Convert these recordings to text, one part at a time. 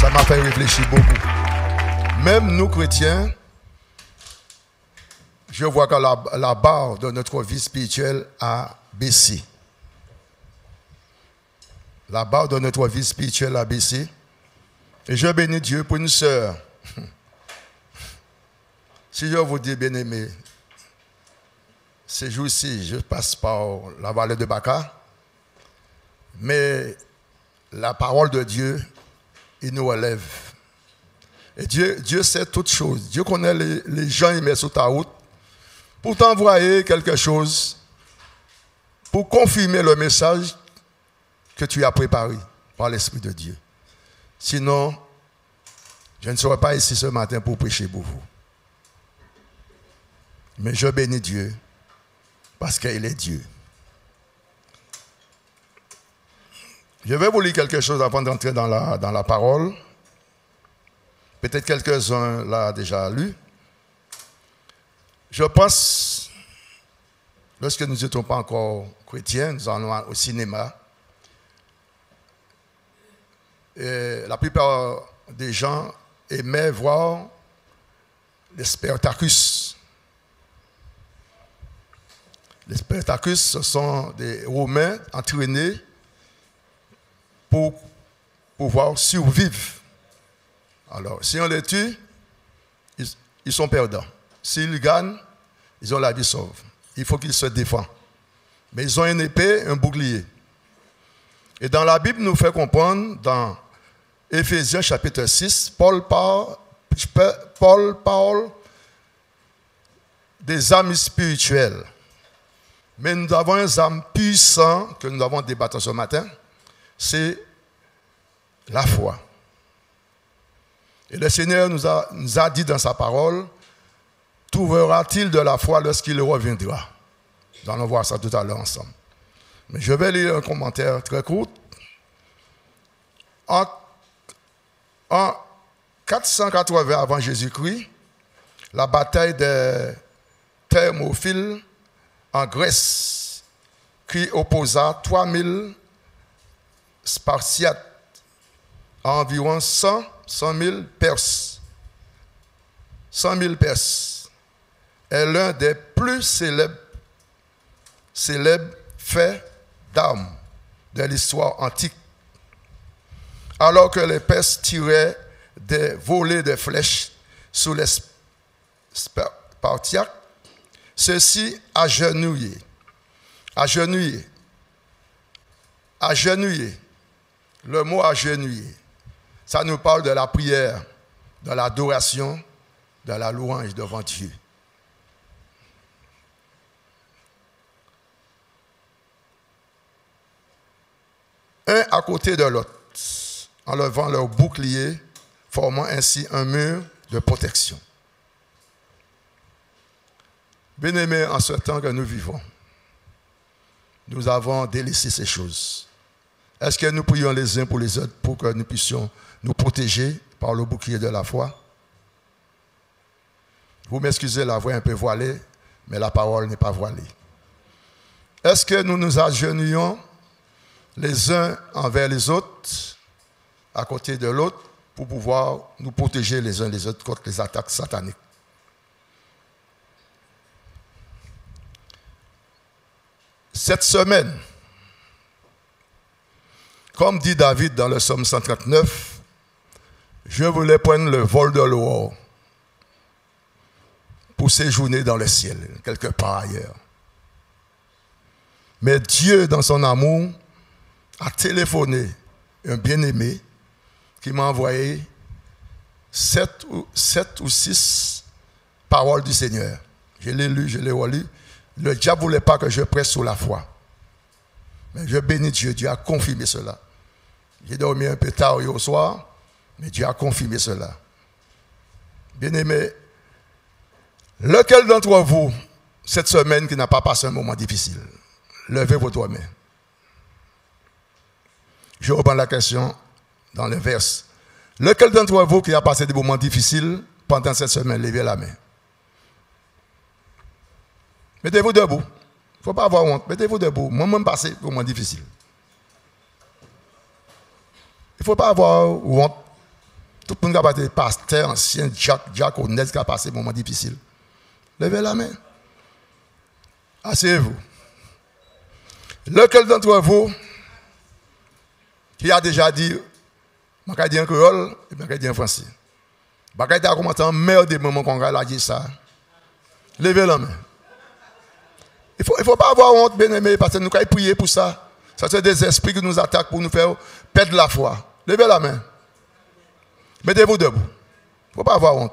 Ça m'a fait réfléchir beaucoup. Même nous, chrétiens, je vois que la barre de notre vie spirituelle a baissé. La barre de notre vie spirituelle a baissé. Et je bénis Dieu pour une sœur. Si je vous dis, bien aimé, ces jours-ci, je passe par la vallée de Baca, mais la parole de Dieu, il nous relève. Et Dieu sait toutes choses. Dieu connaît les gens qu'il met sur ta route pour t'envoyer quelque chose, pour confirmer le message que tu as préparé par l'Esprit de Dieu. Sinon, je ne serai pas ici ce matin pour prêcher pour vous. Mais je bénis Dieu parce qu'il est Dieu. Je vais vous lire quelque chose avant d'entrer dans la parole. Peut-être quelques-uns l'ont déjà lu. Je pense, lorsque nous n'étions pas encore chrétiens, nous allons au cinéma. Et la plupart des gens aimaient voir les Spartacus. Les Spartacus, ce sont des Romains entraînés pour pouvoir survivre. Alors, si on les tue, ils sont perdants. S'ils gagnent, ils ont la vie sauve. Il faut qu'ils se défendent. Mais ils ont une épée, un bouclier. Et dans la Bible, nous fait comprendre, dans Éphésiens chapitre 6, Paul parle des âmes spirituelles. Mais nous avons un âme puissant que nous avons débattu ce matin, c'est la foi. Et le Seigneur nous a dit dans sa parole, trouvera-t-il de la foi lorsqu'il reviendra? Nous allons voir ça tout à l'heure ensemble. Mais je vais lire un commentaire très court. En 480 avant Jésus-Christ, la bataille de Thermopyles en Grèce, qui opposa 3000 Spartiates à environ 100 000 Perses. 100 000 Perses est l'un des plus célèbres faits d'armes de l'histoire antique. Alors que les Perses tiraient des volées de flèches sur les Spartiates, ceux-ci agenouillés. Le mot agenouiller, ça nous parle de la prière, de l'adoration, de la louange devant Dieu. Un à côté de l'autre, en levant leur bouclier, formant ainsi un mur de protection. Bien-aimés, en ce temps que nous vivons, nous avons délaissé ces choses. Est-ce que nous prions les uns pour les autres pour que nous puissions nous protéger par le bouclier de la foi? Vous m'excusez, la voix est un peu voilée, mais la parole n'est pas voilée. Est-ce que nous nous agenouillons les uns envers les autres, à côté de l'autre, pour pouvoir nous protéger les uns les autres contre les attaques sataniques? Cette semaine, comme dit David dans le psaume 139, je voulais prendre le vol de l'aurore pour séjourner dans le ciel, quelque part ailleurs. Mais Dieu, dans son amour, a téléphoné un bien-aimé qui m'a envoyé 7 ou 6 paroles du Seigneur. Je l'ai lu, je l'ai relu. Le diable ne voulait pas que je presse sur la foi. Mais je bénis Dieu, Dieu a confirmé cela. J'ai dormi un peu tard hier au soir, mais Dieu a confirmé cela. Bien-aimé, lequel d'entre vous, cette semaine, qui n'a pas passé un moment difficile? Levez votre main. Je reprends la question dans le verset. Lequel d'entre vous qui a passé des moments difficiles pendant cette semaine? Levez la main. Mettez-vous debout. Il ne faut pas avoir honte. Mettez-vous debout. Moi-même, passé des moments difficiles. Il ne faut pas avoir honte. Tout le monde qui a été pasteur, ancien, diaconesse qui a passé un moment difficile. Levez la main. Asseyez-vous. Lequel d'entre vous qui a déjà dit, je vais dire en créole et je vais dire en français. Je vais dire comment on meilleur des moments qu'on a dit ça. Levez la main. Il ne faut pas avoir honte, bien aimé, parce que nous avons prié pour ça. Ça, c'est des esprits qui nous attaquent pour nous faire perdre la foi. Levez la main. Mettez-vous debout. Il ne faut pas avoir honte.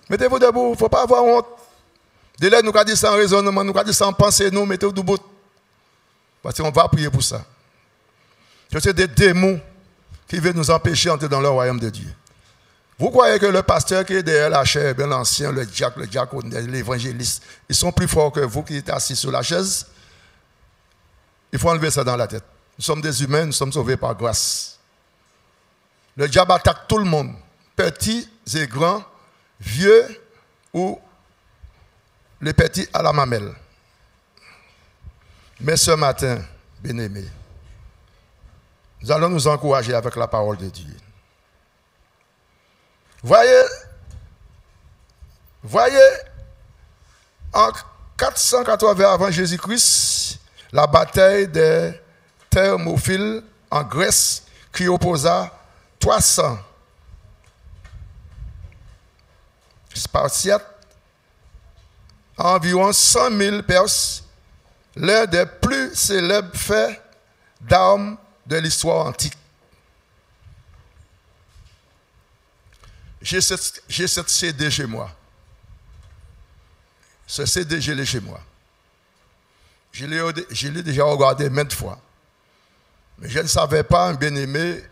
Mettez-vous debout. Il ne faut pas avoir honte. Dès là, nous avons dit ça en raisonnement, nous avons dit ça en pensée, nous mettez-vous debout. Parce qu'on va prier pour ça. C'est des démons qui veulent nous empêcher d'entrer dans le royaume de Dieu. Vous croyez que le pasteur qui est derrière la chaise, bien l'ancien, le diacre, l'évangéliste, ils sont plus forts que vous qui êtes assis sur la chaise? Il faut enlever ça dans la tête. Nous sommes des humains, nous sommes sauvés par grâce. Le diable attaque tout le monde, petits et grands, vieux ou les petits à la mamelle. Mais ce matin, bien-aimés, nous allons nous encourager avec la parole de Dieu. Voyez, en 480 avant Jésus-Christ, la bataille des Thermopyles en Grèce qui opposa 300 Spartiates à environ 100 000 Perses, l'un des plus célèbres faits d'armes de l'histoire antique. J'ai cette CD chez moi. Ce CD, je l'ai chez moi. Je l'ai déjà regardé maintes fois. Mais je ne savais pas, bien-aimé,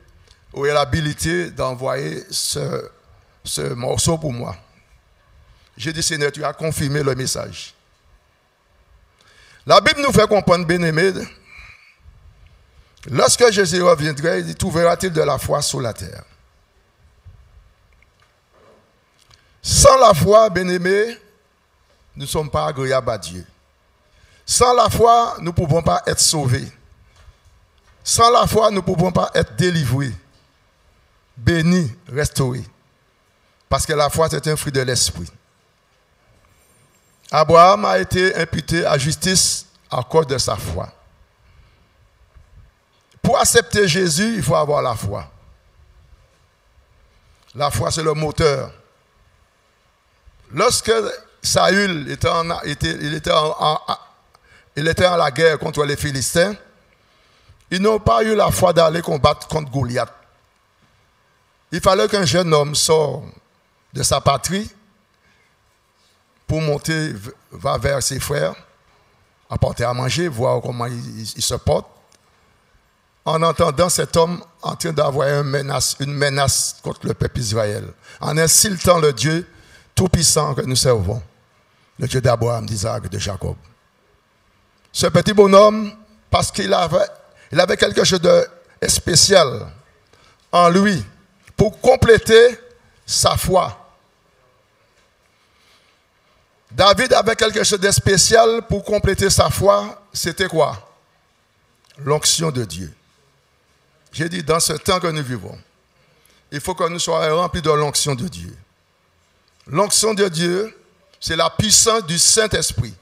où est l'habilité d'envoyer ce morceau pour moi. J'ai dit, Seigneur, tu as confirmé le message. La Bible nous fait comprendre, bien-aimé, lorsque Jésus reviendrait, il dit, trouvera-t-il de la foi sur la terre? Sans la foi, bien-aimés, nous ne sommes pas agréables à Dieu. Sans la foi, nous ne pouvons pas être sauvés. Sans la foi, nous ne pouvons pas être délivrés, bénis, restaurés. Parce que la foi, c'est un fruit de l'esprit. Abraham a été imputé à justice à cause de sa foi. Pour accepter Jésus, il faut avoir la foi. La foi, c'est le moteur. Lorsque Saül était en la guerre contre les Philistins, ils n'ont pas eu la foi d'aller combattre contre Goliath. Il fallait qu'un jeune homme sorte de sa patrie pour monter vers ses frères, apporter à manger, voir comment il se porte. En entendant cet homme en train d'avoir une menace contre le peuple Israël, en insultant le Dieu tout-puissant que nous servons, le Dieu d'Abraham, d'Isaac et de Jacob. Ce petit bonhomme, parce qu'il avait quelque chose de spécial en lui pour compléter sa foi. David avait quelque chose de spécial pour compléter sa foi. C'était quoi? L'onction de Dieu. J'ai dit, dans ce temps que nous vivons, il faut que nous soyons remplis de l'onction de Dieu. L'onction de Dieu, c'est la puissance du Saint-Esprit.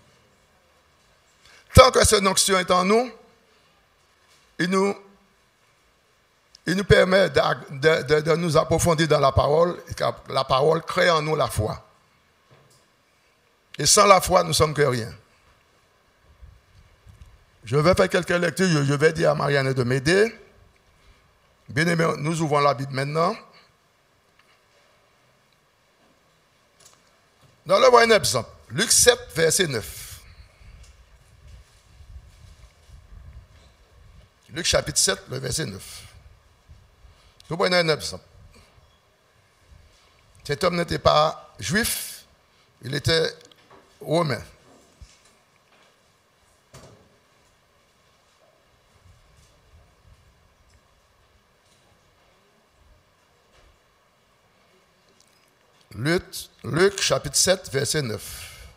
Tant que cette onction est en nous, il nous permet de nous approfondir dans la parole, et que la parole crée en nous la foi. Et sans la foi, nous ne sommes que rien. Je vais faire quelques lectures, je vais dire à Marianne de m'aider. Bien aimé, nous ouvrons la Bible maintenant. Nous allons voir un exemple. Luc 7, verset 9. Luc chapitre 7, le verset 9. Nous voyons un exemple. Cet homme n'était pas juif, il était romain. Luc chapitre 7, verset 9.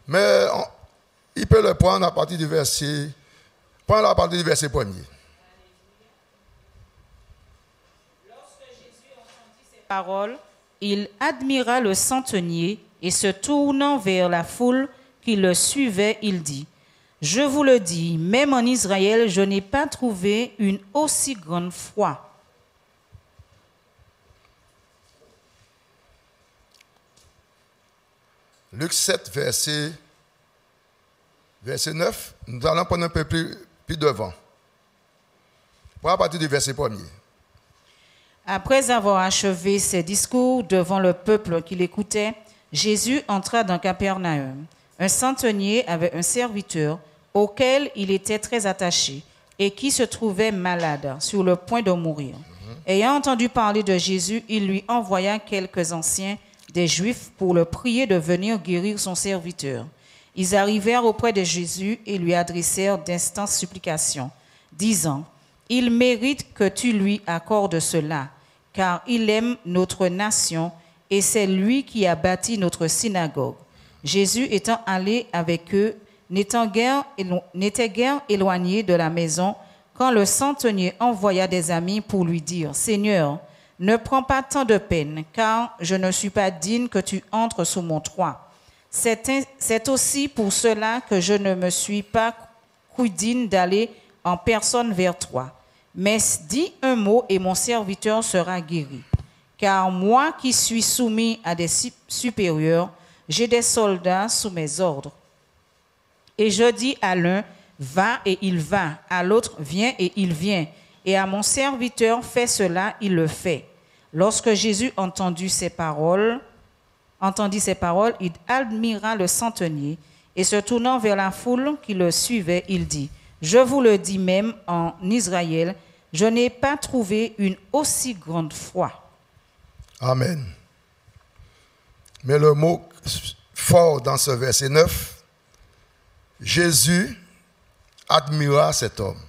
Mais il peut le prendre à partir du verset 1er. paroles, il admira le centenier et se tournant vers la foule qui le suivait, il dit, « Je vous le dis, même en Israël, je n'ai pas trouvé une aussi grande foi. » Luc 7, verset 9, nous allons prendre un peu plus devant. Pour à partir du verset 1er. Après avoir achevé ses discours devant le peuple qui l'écoutait, Jésus entra dans Capernaum. Un centenier avait un serviteur auquel il était très attaché et qui se trouvait malade, sur le point de mourir. Ayant entendu parler de Jésus, il lui envoya quelques anciens des Juifs pour le prier de venir guérir son serviteur. Ils arrivèrent auprès de Jésus et lui adressèrent d'instantes supplications, disant, « Il mérite que tu lui accordes cela, car il aime notre nation et c'est lui qui a bâti notre synagogue. » Jésus étant allé avec eux, n'était guère éloigné de la maison, quand le centenier envoya des amis pour lui dire, « Seigneur, ne prends pas tant de peine, car je ne suis pas digne que tu entres sous mon toit. C'est aussi pour cela que je ne me suis pas cru digne d'aller en personne vers toi. Mais dis un mot et mon serviteur sera guéri. Car moi qui suis soumis à des supérieurs, j'ai des soldats sous mes ordres. Et je dis à l'un, va et il va, à l'autre, viens et il vient. Et à mon serviteur, fais cela, il le fait. » Lorsque Jésus entendit ces paroles, il admira le centenier et se tournant vers la foule qui le suivait, il dit, « Je vous le dis même en Israël, je n'ai pas trouvé une aussi grande foi. » Amen. Mais le mot fort dans ce verset 9, Jésus admira cet homme.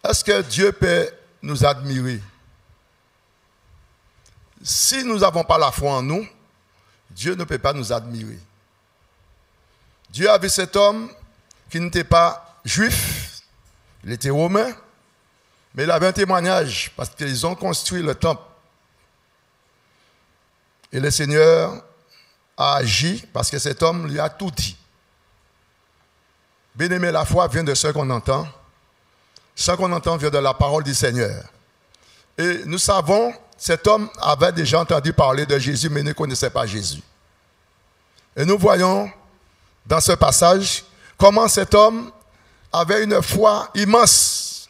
Est-ce que Dieu peut nous admirer? Si nous n'avons pas la foi en nous, Dieu ne peut pas nous admirer. Dieu a vu cet homme qui n'était pas juif, il était romain, mais il avait un témoignage parce qu'ils ont construit le temple. Et le Seigneur a agi parce que cet homme lui a tout dit. Bien-aimé, la foi vient de ce qu'on entend. Ce qu'on entend vient de la parole du Seigneur. Et nous savons, cet homme avait déjà entendu parler de Jésus, mais ne connaissait pas Jésus. Et nous voyons dans ce passage comment cet homme avait une foi immense.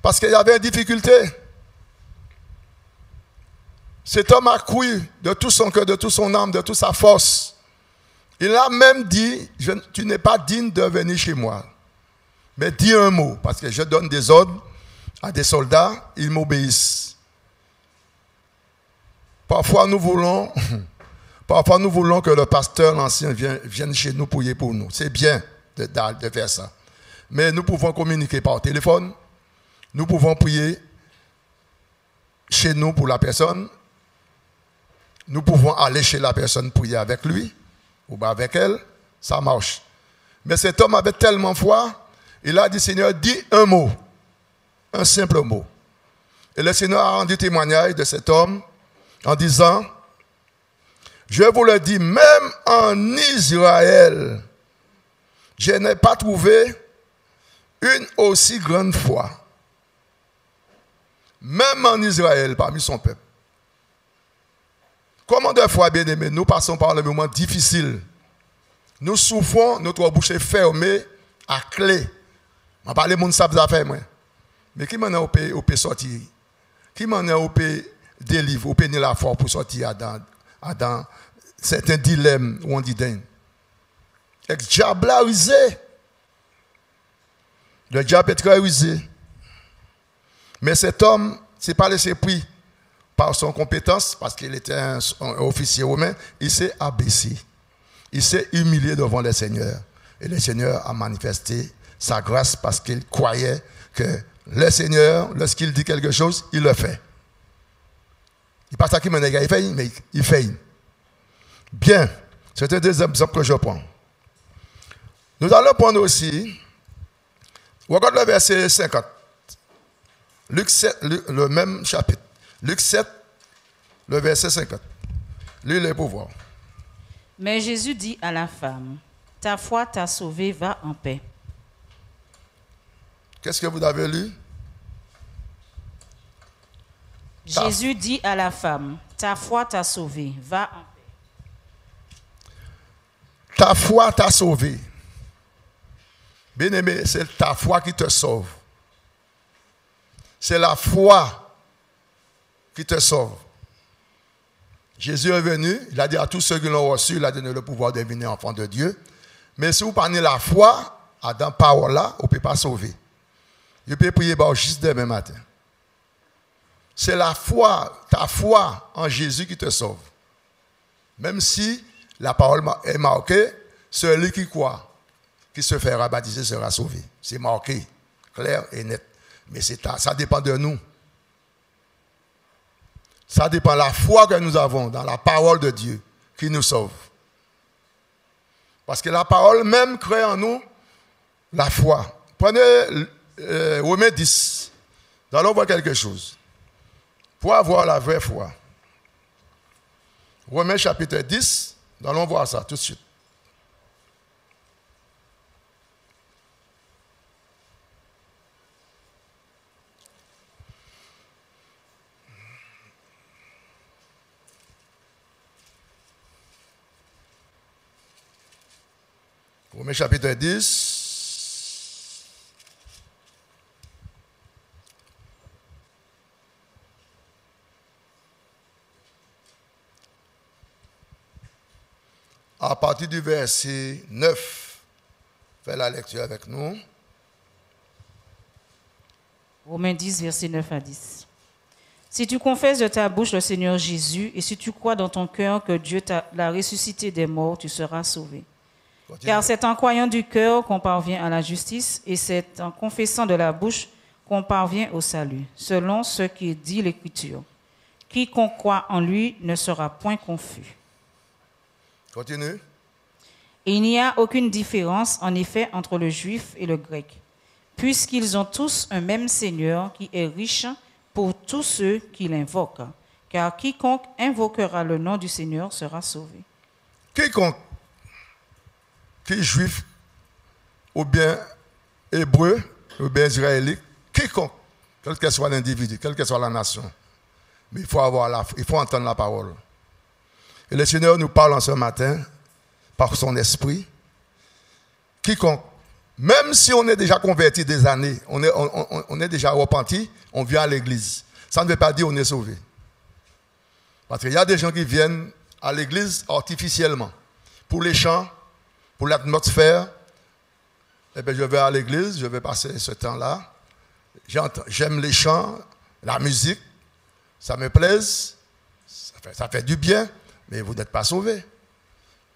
Parce qu'il y avait une difficulté. Cet homme a cru de tout son cœur, de toute son âme, de toute sa force. Il a même dit, tu n'es pas digne de venir chez moi. Mais dis un mot, parce que je donne des ordres à des soldats, ils m'obéissent. Parfois nous voulons que le pasteur, l'ancien, vienne chez nous prier pour nous. C'est bien de faire ça. Mais nous pouvons communiquer par téléphone. Nous pouvons prier chez nous pour la personne. Nous pouvons aller chez la personne prier avec lui ou avec elle. Ça marche. Mais cet homme avait tellement foi, il a dit, Seigneur, dis un mot. Un simple mot. Et le Seigneur a rendu témoignage de cet homme en disant, je vous le dis, même en Israël, je n'ai pas trouvé une aussi grande foi. Même en Israël, parmi son peuple. Comment de fois, bien-aimés, nous passons par le moment difficile. Nous souffrons, notre bouche est fermée à clé. Je parle de mon sable d'affaires, moi. Mais qui m'en a opé sortir? Qui m'en a opé délivrer, opé la foi pour sortir dans certains dilemmes où on dit dingue? Le diable a usé. Le diable est très usé. Mais cet homme, ce n'est pas laissé pris par son compétence, parce qu'il était un officier romain, il s'est abaissé. Il s'est humilié devant le Seigneur. Et le Seigneur a manifesté sa grâce parce qu'il croyait que le Seigneur, lorsqu'il dit quelque chose, il le fait. Il pas ça qui me négative, il fait, mais il fait. Bien, c'est un des exemples que je prends. Nous allons prendre aussi, regarde le verset 50. Luc 7, le même chapitre. Luc 7, le verset 50. Lisez pour voir. Mais Jésus dit à la femme, « Ta foi t'a sauvée, va en paix. » Qu'est-ce que vous avez lu? Jésus dit à la femme, « Ta foi t'a sauvée, va en paix. » Ta foi t'a sauvé. Bien-aimé, c'est ta foi qui te sauve. C'est la foi qui te sauve. Jésus est venu, il a dit à tous ceux qui l'ont reçu, il a donné le pouvoir de devenir enfant de Dieu. Mais si vous prenez la foi, dans la parole là, vous ne pouvez pas sauver. Vous pouvez prier juste demain matin. C'est la foi, ta foi en Jésus qui te sauve. Même si la parole est marquée, celui qui croit, qui se fera baptiser sera sauvé. C'est marqué, clair et net. Mais ça dépend de nous. Ça dépend de la foi que nous avons dans la parole de Dieu qui nous sauve. Parce que la parole même crée en nous la foi. Prenez Romains 10. Nous allons voir quelque chose. Pour avoir la vraie foi. Romains chapitre 10. Nous allons voir ça tout de suite. Romains chapitre 10. À partir du verset 9, fais la lecture avec nous. Romains 10, verset 9 à 10. Si tu confesses de ta bouche le Seigneur Jésus et si tu crois dans ton cœur que Dieu l'a ressuscité des morts, tu seras sauvé. Continue. Car c'est en croyant du cœur qu'on parvient à la justice et c'est en confessant de la bouche qu'on parvient au salut, selon ce qui dit l'Écriture. Quiconque croit en lui ne sera point confus. Continue. Et il n'y a aucune différence, en effet, entre le juif et le grec, puisqu'ils ont tous un même Seigneur qui est riche pour tous ceux qui l'invoquent. Car quiconque invoquera le nom du Seigneur sera sauvé. Quiconque, qui est juif, ou bien hébreu, ou bien israélite, quiconque, quel que soit l'individu, quelle que soit la nation, mais il faut entendre la parole. Et le Seigneur nous parle en ce matin, par son esprit, quiconque, même si on est déjà converti des années, on est déjà repenti, on vient à l'église. Ça ne veut pas dire qu'on est sauvé. Parce qu'il y a des gens qui viennent à l'église artificiellement. Pour les chants, pour l'atmosphère, eh bien, je vais à l'église, je vais passer ce temps-là. J'aime les chants, la musique, ça me plaise, ça fait du bien, mais vous n'êtes pas sauvés.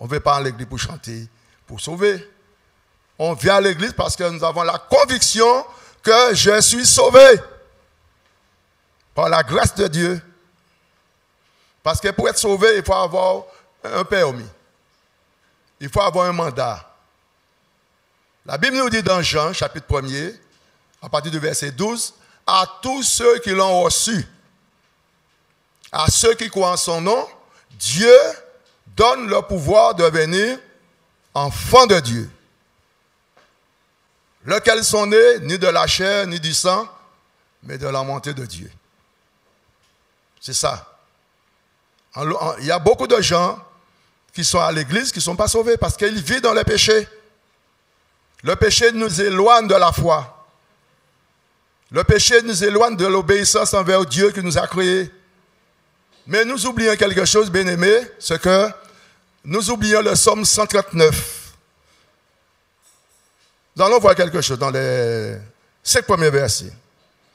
On ne veut pas à l'église pour chanter, pour sauver. On vient à l'église parce que nous avons la conviction que je suis sauvé par la grâce de Dieu. Parce que pour être sauvé, il faut avoir un permis. Il faut avoir un mandat. La Bible nous dit dans Jean, chapitre 1er, à partir du verset 12, « À tous ceux qui l'ont reçu, à ceux qui croient en son nom, Dieu donne le pouvoir de devenir enfants de Dieu, lesquels sont nés ni de la chair ni du sang, mais de la bonté de Dieu. » C'est ça. Il y a beaucoup de gens qui sont à l'église qui ne sont pas sauvés parce qu'ils vivent dans le péché. Le péché nous éloigne de la foi. Le péché nous éloigne de l'obéissance envers Dieu qui nous a créés. Mais nous oublions quelque chose, bien-aimés, c'est que nous oublions le psaume 139. Nous allons voir quelque chose dans les 5 premiers versets.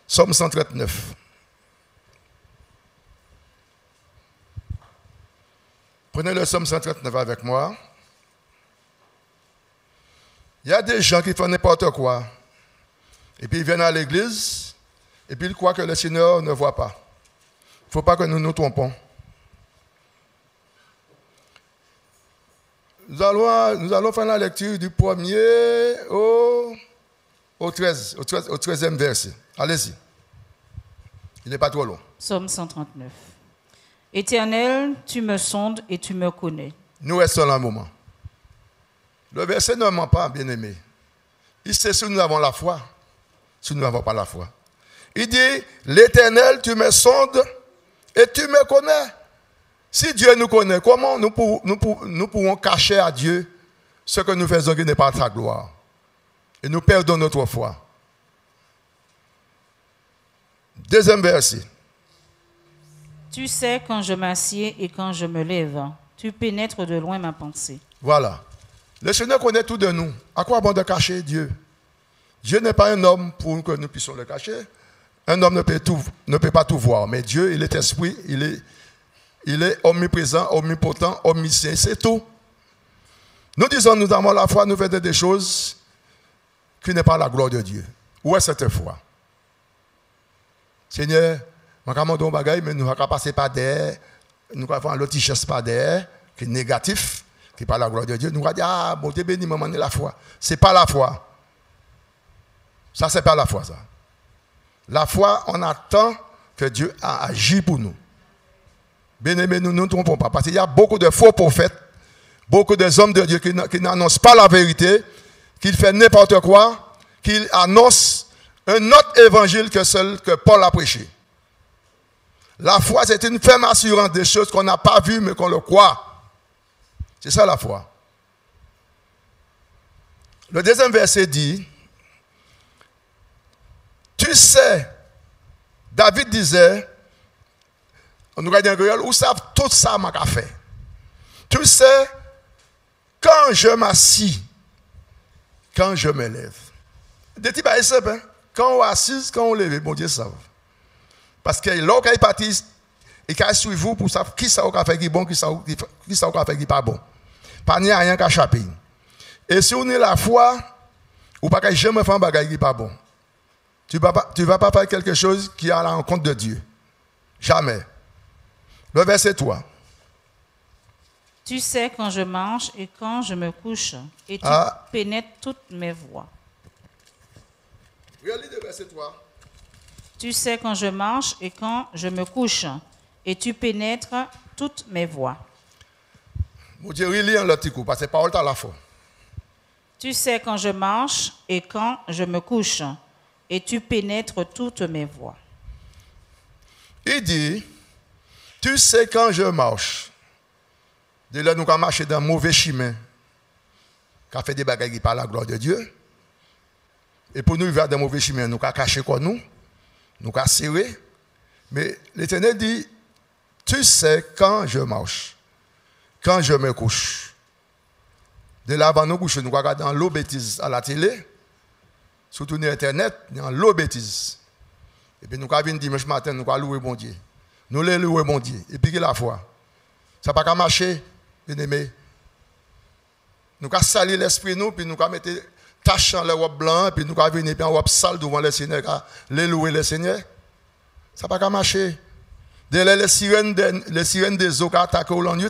Psaume 139. Prenez le psaume 139 avec moi. Il y a des gens qui font n'importe quoi. Et puis ils viennent à l'église, et puis ils croient que le Seigneur ne voit pas. Il ne faut pas que nous nous trompons. Nous allons faire la lecture du 1er au 13e verset. Allez-y. Il n'est pas trop long. Psaume 139. Éternel, tu me sondes et tu me connais. Nous restons là un moment. Le verset ne ment pas, bien-aimé. Il sait si nous avons la foi, si nous n'avons pas la foi. Il dit, l'Éternel, tu me sondes et tu me connais. Si Dieu nous connaît, comment nous pouvons cacher à Dieu ce que nous faisons qui n'est pas de sa gloire? Et nous perdons notre foi. Deuxième verset. Tu sais quand je m'assieds et quand je me lève. Tu pénètres de loin ma pensée. Voilà. Le Seigneur connaît tout de nous. À quoi bon de cacher Dieu? Dieu n'est pas un homme pour que nous puissions le cacher. Un homme ne peut pas tout voir. Mais Dieu, il est esprit, il est omniprésent, omnipotent, omniscient. C'est tout. Nous disons, nous avons la foi, nous faisons des choses qui n'est pas la gloire de Dieu. Où est cette foi? Seigneur, je vais demander un bagage, mais nous ne passer pas derrière. Nous allons faire un autre chasse pas derrière, qui est négatif, qui n'est pas la gloire de Dieu. Nous allons dire, ah, bon Dieu béni, maman, la foi. Ce n'est pas la foi. Ça, ce n'est pas la foi, ça. La foi, on attend que Dieu a agi pour nous. Bien-aimés, nous ne nous trompons pas. Parce qu'il y a beaucoup de faux prophètes, beaucoup d'hommes de Dieu qui n'annoncent pas la vérité, qui font n'importe quoi, qui annoncent un autre évangile que celui que Paul a prêché. La foi, c'est une ferme assurance des choses qu'on n'a pas vues, mais qu'on le croit. C'est ça la foi. Le deuxième verset dit, tu sais, David disait, on nous regarde en créole, où savent tout ça m'a fait. Tu sais, quand je m'assis, quand je me lève. Des petits bails simples, hein? Quand on assise, quand on lève, bon Dieu savent. Parce que lorsqu'il est parti, il a suivi vous pour savoir qui ça a fait qui est bon, qui ça a fait qui n'est pas bon. Pas n'y a rien qu'à échapper. Et si on est la foi, ou pas jamais faire un bagage qui n'est pas bon. Tu ne vas pas faire quelque chose qui est à la rencontre de Dieu. Jamais. Le verset 3. Tu sais quand je mange et quand je me couche, et tu pénètres toutes mes voies. Regardez le verset 3. Tu sais quand je mange et quand je me couche, et tu pénètres toutes mes voies. Mon Dieu, relis un petit coup, parce que parole à la fois. Tu sais quand je mange et quand je me couche, et tu pénètres toutes mes voies. Il dit, tu sais quand je marche. De là, nous avons marché dans un mauvais chemin, qui a fait des bagages qui parlent la gloire de Dieu. Et pour nous, il va dans un mauvais chemin, nous avons caché quoi nous avons serré. Mais l'Éternel dit, tu sais quand je marche, quand je me couche. De là, avant nous coucher, nous regardons dans l'eau bêtise à la télé, surtout sur Internet, dans l'eau bêtise. Et puis nous avons dimanche matin, nous allons louer bon Dieu. Nous allons louer bon Dieu. Et puis la foi. Ça n'a pas marcher, bien aimé. Nous avons sali l'esprit, nous, puis nous avons mis tache dans les robes blancs, puis nous avons venu en robe sale devant le Seigneur, les louer le Seigneur. Ça n'a pas marcher. Derrière les sirènes des eaux qui attaquent au long nuit,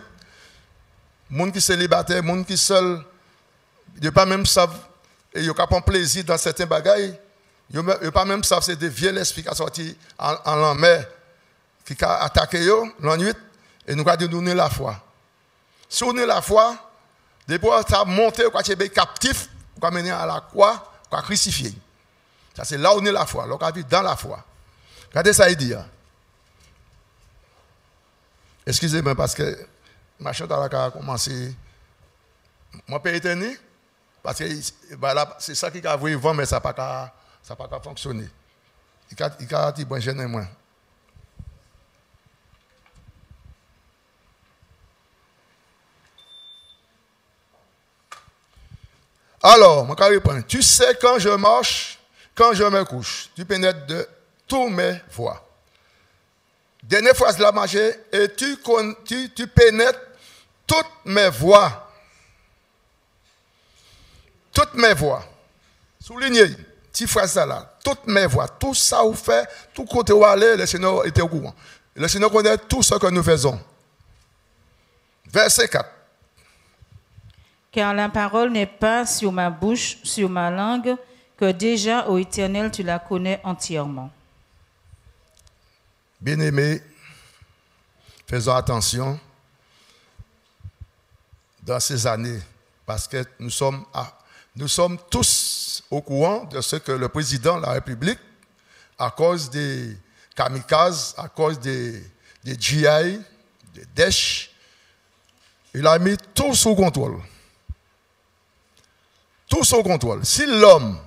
les gens qui sont célibataires, les gens qui sont seuls, ils ne pas même savent, et ils n'ont pas plaisir dans certains bagages, ils ne pas même savent, c'est des vieux esprits qui sont sortis en la mer, qui ont attaqué la nuit, et nous avons donné la foi. Si on a la foi, depuis que ça a monté, on a été captif, on a mené à la croix, on a crucifié. Ça, c'est là où on est la foi, là on a vu dans la foi. Regardez ça, il dit. Excusez-moi parce que ma chante a commencé. Moi, je peux parce que c'est ça qui a voulu vendre, mais ça n'a pas fonctionné. Il a dit, bon, je n'ai moins. Alors, mon carré point. Tu sais quand je marche, quand je me couche, tu pénètres de tous mes voies. Dernière phrase de la marché, et tu pénètres toutes mes voies. Toutes mes voies. Soulignez, petite phrase là. Toutes mes voies. Tout ça vous fait, tout côté où aller, le Seigneur était au courant. Le Seigneur connaît tout ce que nous faisons. Verset 4. Car la parole n'est pas sur ma bouche, sur ma langue, que déjà, ô Éternel, tu la connais entièrement. Bien-aimés, faisons attention dans ces années, parce que nous sommes tous au courant de ce que le président de la République, à cause des kamikazes, à cause des GI, des Daesh, il a mis tout sous contrôle. Tout sous contrôle. Si l'homme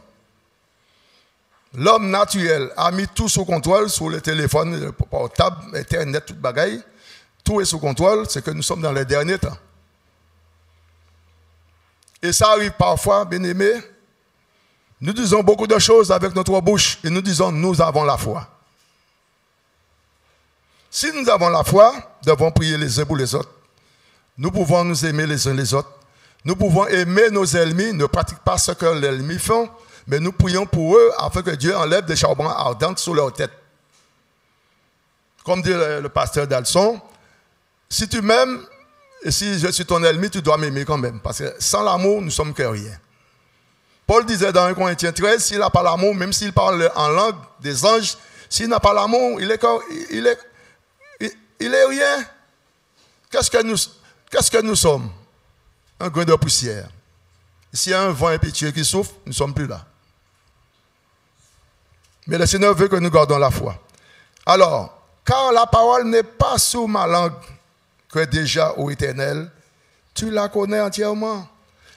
naturel a mis tout sous contrôle, sur le téléphone, le portable, Internet, toute bagaille, tout est sous contrôle, c'est que nous sommes dans les derniers temps. Et ça arrive parfois, bien-aimés, nous disons beaucoup de choses avec notre bouche et nous disons nous avons la foi. Si nous avons la foi, nous devons prier les uns pour les autres. Nous pouvons nous aimer les uns les autres. Nous pouvons aimer nos ennemis, ne pratiquent pas ce que les ennemis font, mais nous prions pour eux afin que Dieu enlève des charbons ardents sur leur tête. Comme dit le pasteur Dalson, si tu m'aimes et si je suis ton ennemi, tu dois m'aimer quand même. Parce que sans l'amour, nous ne sommes que rien. Paul disait dans 1 Corinthiens 13, s'il n'a pas l'amour, même s'il parle en langue des anges, s'il n'a pas l'amour, il est rien. Qu'est-ce que nous sommes? Un grain de poussière. S'il y a un vent impétueux qui souffle, nous ne sommes plus là. Mais le Seigneur veut que nous gardons la foi. Alors, car la parole n'est pas sous ma langue, que déjà, ô Éternel, tu la connais entièrement.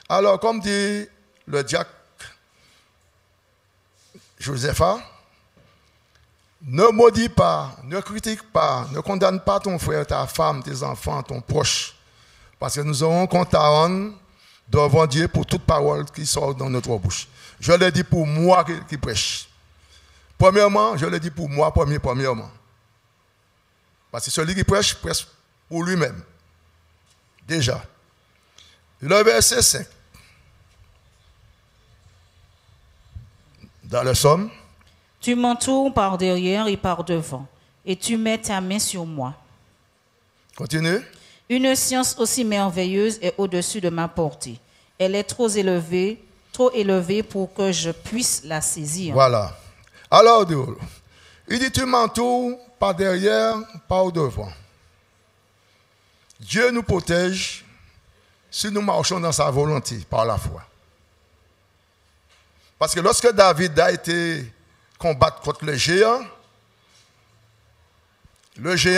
Alors, comme dit le diacre Josepha, ne maudis pas, ne critique pas, ne condamne pas ton frère, ta femme, tes enfants, ton proche. Parce que nous aurons compte à rendre devant Dieu pour toute parole qui sort dans notre bouche. Je le dis pour moi qui prêche. Premièrement, je le dis pour moi, premièrement. Parce que celui qui prêche pour lui-même. Déjà. Le verset 5. Dans le Somme. Tu m'entoures par derrière et par devant, et tu mets ta main sur moi. Continue. Une science aussi merveilleuse est au-dessus de ma portée. Elle est trop élevée pour que je puisse la saisir. Voilà. Alors, il dit, tu m'entoures par derrière, par devant. Dieu nous protège si nous marchons dans sa volonté, par la foi. Parce que lorsque David a été combattre contre le géant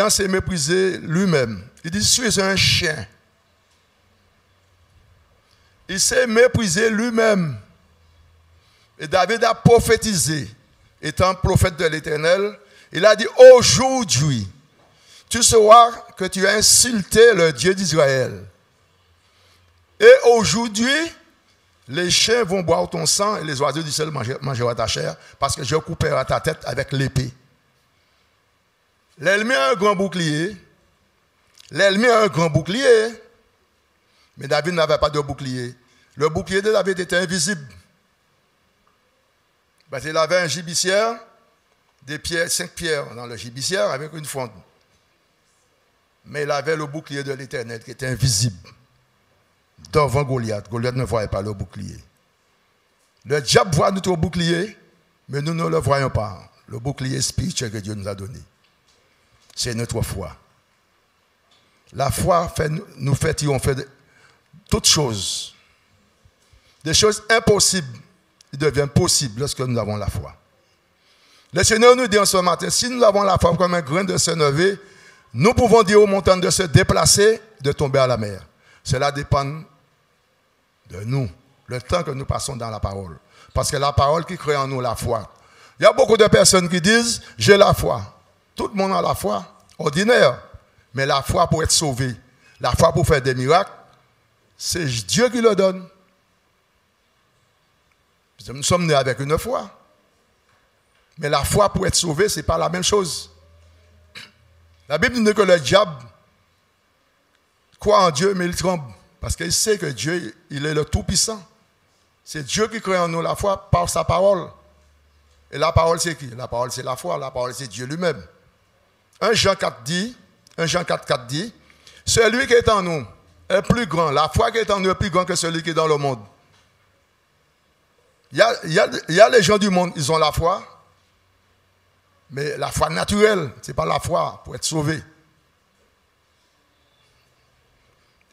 s'est méprisé lui-même. Il dit, je suis un chien. Il s'est méprisé lui-même. Et David a prophétisé, étant prophète de l'Éternel, il a dit, aujourd'hui, tu sauras que tu as insulté le Dieu d'Israël. Et aujourd'hui, les chiens vont boire ton sang et les oiseaux du ciel mangeront ta chair parce que je couperai ta tête avec l'épée. L'ennemi a un grand bouclier. Mais David n'avait pas de bouclier. Le bouclier de David était invisible. Parce qu'il avait un gibecière, 5 pierres dans le gibecière avec une fronde. Mais il avait le bouclier de l'Éternel qui était invisible. Devant Goliath. Goliath ne voyait pas le bouclier. Le diable voit notre bouclier, mais nous ne le voyons pas. Le bouclier spirituel que Dieu nous a donné. C'est notre foi. La foi nous fait triompher de toutes choses. Des choses impossibles, ils deviennent possibles lorsque nous avons la foi. Le Seigneur nous dit en ce matin, si nous avons la foi comme un grain de sénévé, nous pouvons dire aux montagnes de se déplacer, de tomber à la mer. Cela dépend de nous, le temps que nous passons dans la parole. Parce que la parole qui crée en nous la foi. Il y a beaucoup de personnes qui disent, j'ai la foi. Tout le monde a la foi, ordinaire. Mais la foi pour être sauvé, la foi pour faire des miracles, c'est Dieu qui le donne. Nous sommes nés avec une foi. Mais la foi pour être sauvé, ce n'est pas la même chose. La Bible dit que le diable croit en Dieu, mais il tremble. Parce qu'il sait que Dieu, il est le Tout-Puissant. C'est Dieu qui crée en nous la foi par sa parole. Et la parole, c'est qui? La parole, c'est la foi. La parole, c'est Dieu lui-même. 1 Jean 4 dit, celui qui est en nous est plus grand. La foi qui est en nous est plus grand que celui qui est dans le monde. Il y a les gens du monde, ils ont la foi. Mais la foi naturelle, ce n'est pas la foi pour être sauvé.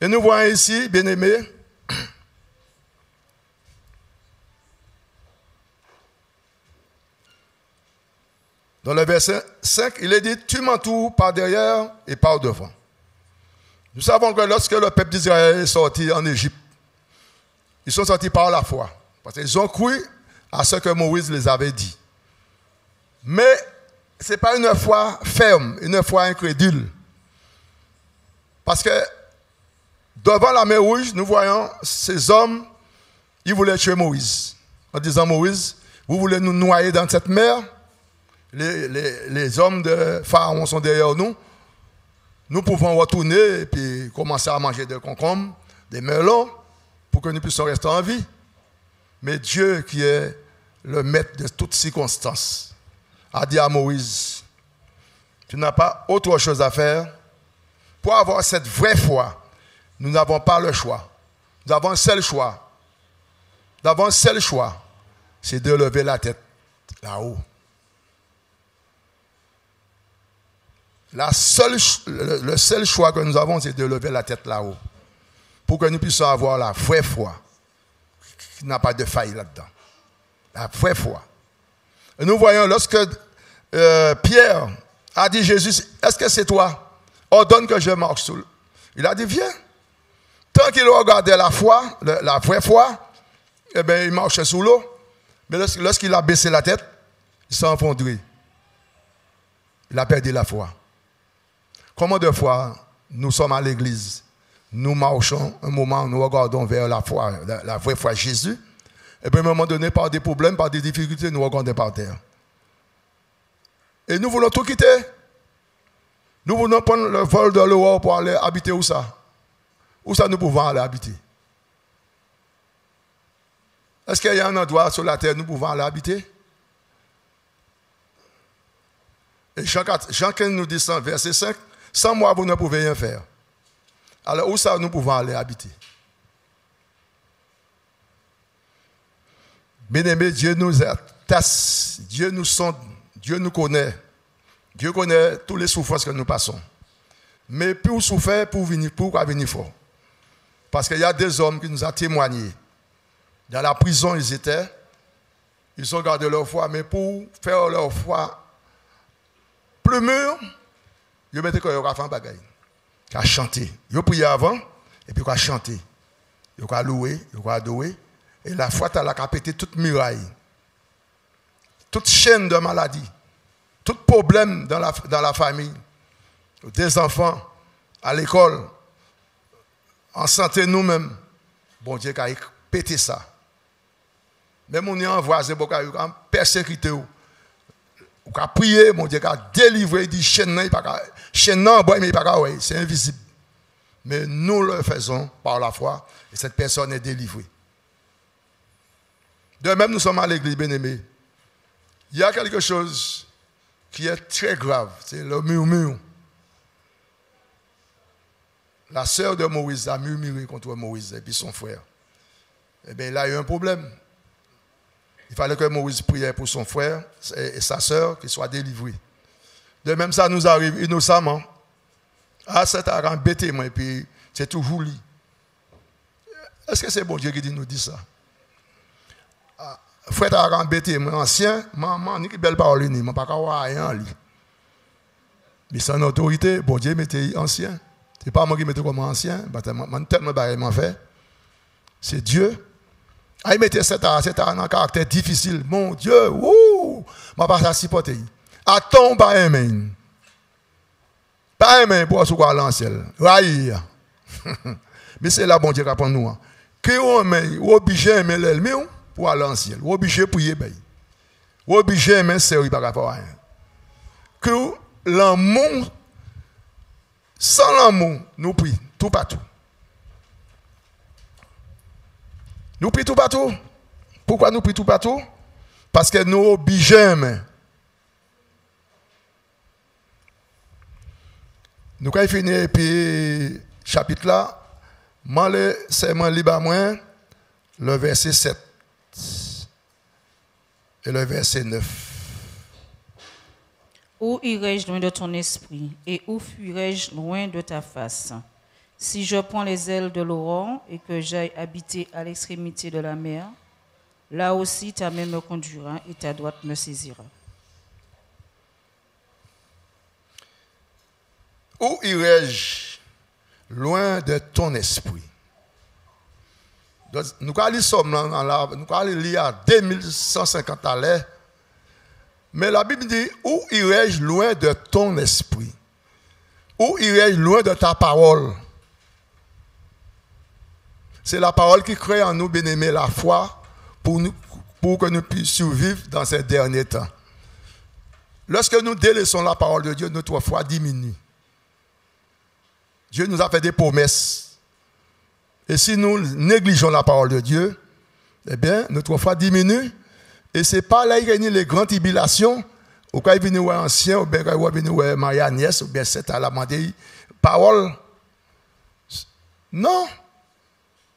Et nous voyons ici, bien-aimés, dans le verset 5, il est dit, tu m'entoures par derrière et par devant. Nous savons que lorsque le peuple d'Israël est sorti en Égypte, ils sont sortis par la foi. Parce qu'ils ont cru à ce que Moïse les avait dit. Mais ce n'est pas une foi ferme, une foi incrédule. Parce que devant la mer Rouge, nous voyons ces hommes, ils voulaient tuer Moïse. En disant, Moïse, vous voulez nous noyer dans cette mer? Les hommes de Pharaon sont derrière nous. Nous pouvons retourner et puis commencer à manger des concombres, des melons, pour que nous puissions rester en vie. Mais Dieu, qui est le maître de toutes circonstances, a dit à Moïse, tu n'as pas autre chose à faire. Pour avoir cette vraie foi, nous n'avons pas le choix. Nous avons un seul choix. Nous avons un seul choix, c'est de lever la tête là-haut. Le seul choix que nous avons, c'est de lever la tête là-haut. Pour que nous puissions avoir la vraie foi. Qui n'a pas de faille là-dedans. La vraie foi. Et nous voyons lorsque Pierre a dit Jésus, est-ce que c'est toi? Ordonne que je marche sous l'eau. Il a dit, viens. Tant qu'il regardait la foi, la vraie foi, eh bien, il marchait sous l'eau. Mais lorsqu'il a baissé la tête, il s'est effondré. Il a perdu la foi. Combien de fois nous sommes à l'église, nous marchons un moment, nous regardons vers la foi, la vraie foi Jésus, et puis à un moment donné, par des problèmes, par des difficultés, nous regardons par terre. Et nous voulons tout quitter. Nous voulons prendre le vol de l'eau pour aller habiter où ça? Où ça nous pouvons aller habiter? Est-ce qu'il y a un endroit sur la terre où nous pouvons aller habiter? Et Jean 15 nous dit ça, verset 5, sans moi, vous ne pouvez rien faire. Alors, où ça nous pouvons aller habiter? Bien-aimé, Dieu nous tasse, Dieu nous sonde, Dieu nous connaît. Dieu connaît toutes les souffrances que nous passons. Mais pour souffrir, pour venir fort. Parce qu'il y a des hommes qui nous ont témoigné. Dans la prison, ils étaient. Ils ont gardé leur foi, mais pour faire leur foi plus mûr, ils mettaient qu'ils ont fait un bagage. Ils ont chanté. Ils ont prié avant, et puis ils ont chanté. Ils ont loué, ils ont adoré. Et la foi, elle a pété toute muraille. Toute chaîne de maladie. Tout problème dans la famille. Des enfants, à l'école, en santé nous-mêmes. Bon Dieu, a pété ça. Même on est envoyé, on a persécuté. On a prié, mon Dieu, a délivré, il dit chaîne, c'est invisible. Mais nous le faisons par la foi, et cette personne est délivrée. De même, nous sommes à l'église, bien-aimés. Il y a quelque chose qui est très grave, c'est le murmure. La sœur de Moïse a murmuré contre Moïse et puis son frère. Eh bien, il a eu un problème. Il fallait que Moïse priait pour son frère et sa sœur qui soient délivrés. De même, ça nous arrive innocemment. Ah, c'est un embêté, et puis c'est toujours lui. Est-ce que c'est bon Dieu qui nous dit ça? Ah, frère a embêté, moi ancien, maman, ni qui belle parole, ni, pas rien lui. Mais sans autorité, bon Dieu mettait ancien. C'est pas moi qui mettais comme ancien, tellement barrément fait. C'est Dieu. Ah, il mettait cet un caractère difficile. Mon Dieu, ouh, ma pas ça supporter. Attends, pas un main. Pas un main pour se voir dans le ciel. Mais c'est là, bon Dieu, qui apprend nous. Que on est obligé d'aimer l'ennemi pour aller dans le ciel. Obligé de prier. Obligé d'aimer sérieux par rapport à rien. Que l'amour, sans l'amour, nous prions tout partout. Nous prions tout partout. Pourquoi nous prions tout partout? Parce que nous obligés. Nous avons fini et puis chapitre là, c'est mon libre moins le verset 7 et le verset 9. Où irai-je loin de ton esprit, et où fuirai-je loin de ta face? Si je prends les ailes de l'aurore et que j'aille habiter à l'extrémité de la mer, là aussi ta main me conduira et ta droite me saisira. Où irai-je loin de ton esprit? Donc, nous allons lire à 2150 à l'heure. Mais la Bible dit, où irai-je loin de ton esprit? Où irai-je loin de ta parole? C'est la parole qui crée en nous, bien-aimés, la foi pour que nous puissions survivre dans ces derniers temps. Lorsque nous délaissons la parole de Dieu, notre foi diminue. Dieu nous a fait des promesses. Et si nous négligeons la parole de Dieu, eh bien, notre foi diminue. Et ce n'est pas là qu'il y a les grandes tribulations, ou quand il vient voir ancien, ou bien quand il vient voir Marie-Agnès, ou bien c'est à la mandée, parole. Non.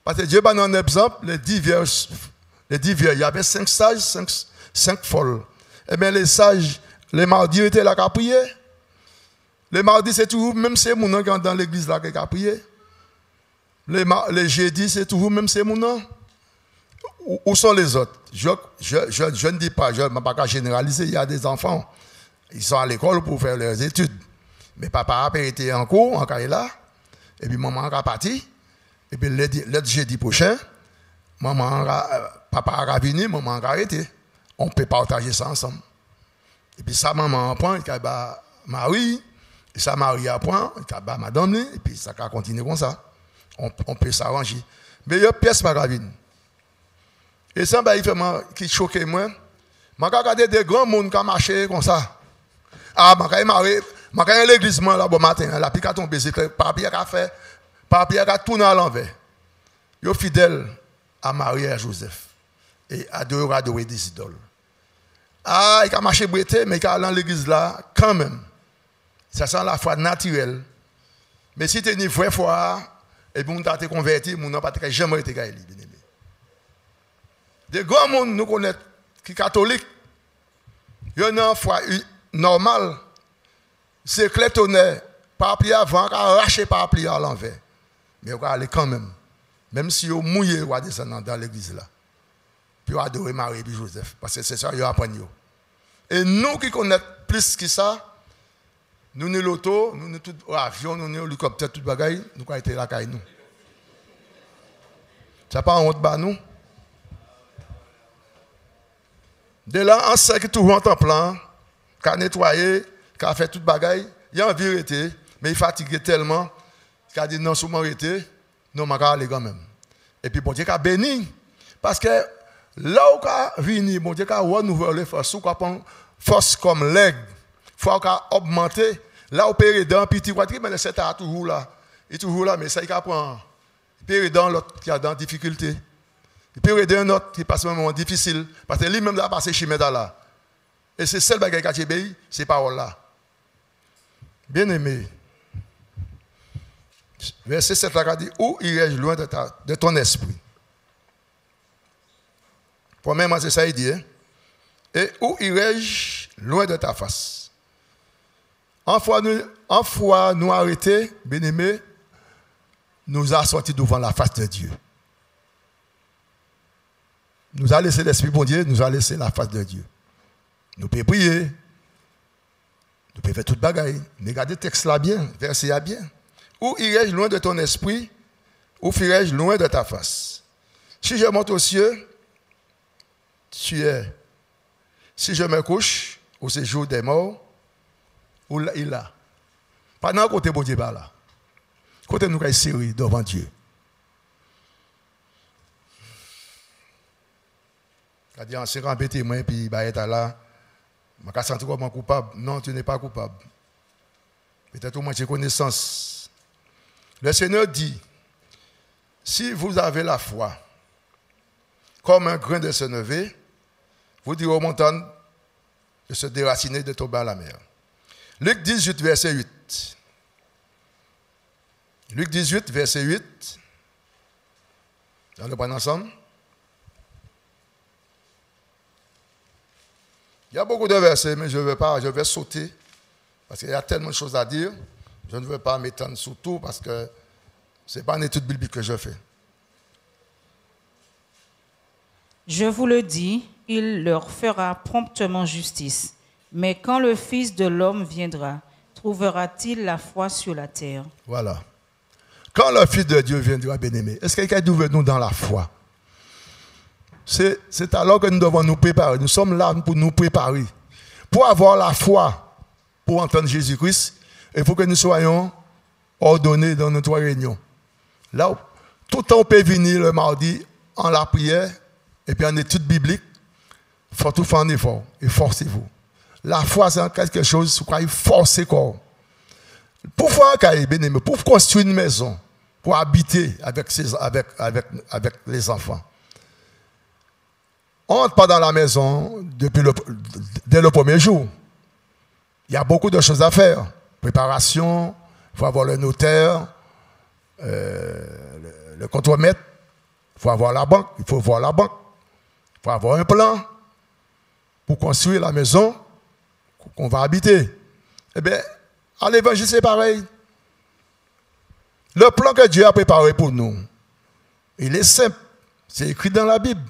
Parce que Dieu a un exemple, les 10 vierges, il y avait 5 sages, 5 folles. Eh bien, les sages, les mardis étaient là qu'à prier. Les mardis, c'est toujours, même ces mounons qui sont dans l'église là qui a prié. Les jeudis, c'est toujours même ces mounons. Où sont les autres? Je ne dis pas, je ne vais pas généraliser, il y a des enfants, ils sont à l'école pour faire leurs études. Mais papa a été en cours, en là, et puis maman a parti, et puis le jeudi prochain, papa a venu, maman a arrêté. On peut partager ça ensemble. Et puis ça, maman apprend, il y a Marie, et ça, Marie apprend, il y a madame, et puis ça va continuer comme ça. On peut s'arranger. Mais il y a une pièce qui va et ça, qui choquait moi. Je regardé des grands monde qui marché comme ça. Ah, je suis l'église là bon matin, la pique a tombé, c'est papier a fait, papier a tourné à l'envers. Ils sont fidèles à Marie et à Joseph et à adorer des idoles. Ah, il a marché bretté, mais il a allé dans l'église là quand même. Ça sent la foi naturelle. Mais si tu es une vraie foi, et puis tu as été converti, tu n'as pas jamais été gaïli. Des grands monde nous connaissons qui sont catholiques. Il y a une foi normale. C'est clair tonnerre. Papier avant, arraché papier à l'envers. Mais on va aller quand même. Même si on mouille, on va descendre dans l'église là. Puis on va adorer Marie et Joseph. Parce que c'est ça qu'ils apprennent. Et nous qui connaissons plus que ça, nous nous l'auto, nous nous tout avion, nous nous l'hélicoptère, tout bagaille, nous avons été là caille nous. Ça pas honte bas nous. De là, en sait qui toujours en temps plein, qui a nettoyé, qui a fait toute bagaille, il a envie d'arrêter, mais il fatigue tellement, qu'il a dit non, souvent arrêter, non, je vais aller quand même. Et puis, bon Dieu a béni, parce que là où il a venu, bon Dieu a renouvelé les forces, ou prend force comme l'aigle, il faut augmenter, là où Pérédan, petit quadri, mais c'est toujours là, il est toujours là, mais ça, il prend Pérédan, l'autre qui a dans difficulté. Il peut aider un autre qui passe un moment difficile, parce que lui-même a passé chez là. Et c'est celle qui a été ces paroles-là. Bien aimé. Verset 7 là, dit, où irai-je loin de ton esprit? Premièrement, c'est ça il dit. Hein? Et où irai-je loin de ta face? En fois nous arrêter, bien aimé, nous a sortis devant la face de Dieu. Nous a laissé l'Esprit bon Dieu, nous a laissé la face de Dieu. Nous pouvons prier, nous pouvons faire toute bagaille. Mais regardez le texte là bien, verset là bien. Où irai-je loin de ton esprit? Où fuirai-je loin de ta face? Si je monte aux cieux, tu es. Si je me couche au séjour des morts, où il est là. Pendant côté bon Dieu pas là. Côté nous sommes sérieux devant Dieu. C'est-à-dire, en 50 témoins, puis il est là, je me sens comme coupable. Non, tu n'es pas coupable. Peut-être au moins tu as connaissance. Le Seigneur dit, si vous avez la foi, comme un grain de sénévé, vous direz aux montagnes de se déraciner, de tomber à la mer. Luc 18, verset 8. Luc 18, verset 8. On le prend ensemble. Il y a beaucoup de versets, mais je vais sauter Parce qu'il y a tellement de choses à dire. Je ne veux pas m'étendre sur tout parce que ce n'est pas une étude biblique que je fais. Je vous le dis, il leur fera promptement justice. Mais quand le Fils de l'homme viendra, trouvera-t-il la foi sur la terre? Voilà. Quand le Fils de Dieu viendra, bien-aimé, est-ce que quelqu'un d'ouvert nous dans la foi? C'est alors que nous devons nous préparer. Nous sommes là pour nous préparer. Pour avoir la foi, pour entendre Jésus-Christ, il faut que nous soyons ordonnés dans notre réunion. Là, tout le temps, on peut venir le mardi en la prière et puis en étude biblique. Il faut tout faire un effort. Et forcez-vous. La foi, c'est quelque chose sur quoi il faut forcer quoi. Pour faire un cahier, bien-aimé, pour construire une maison, pour habiter avec les enfants. On n'entre pas dans la maison dès le premier jour. Il y a beaucoup de choses à faire. Préparation, il faut avoir le notaire, le contremaître, il faut avoir la banque, il faut voir la banque, il faut avoir un plan pour construire la maison qu'on va habiter. Eh bien, à l'évangile, c'est pareil. Le plan que Dieu a préparé pour nous, il est simple. C'est écrit dans la Bible.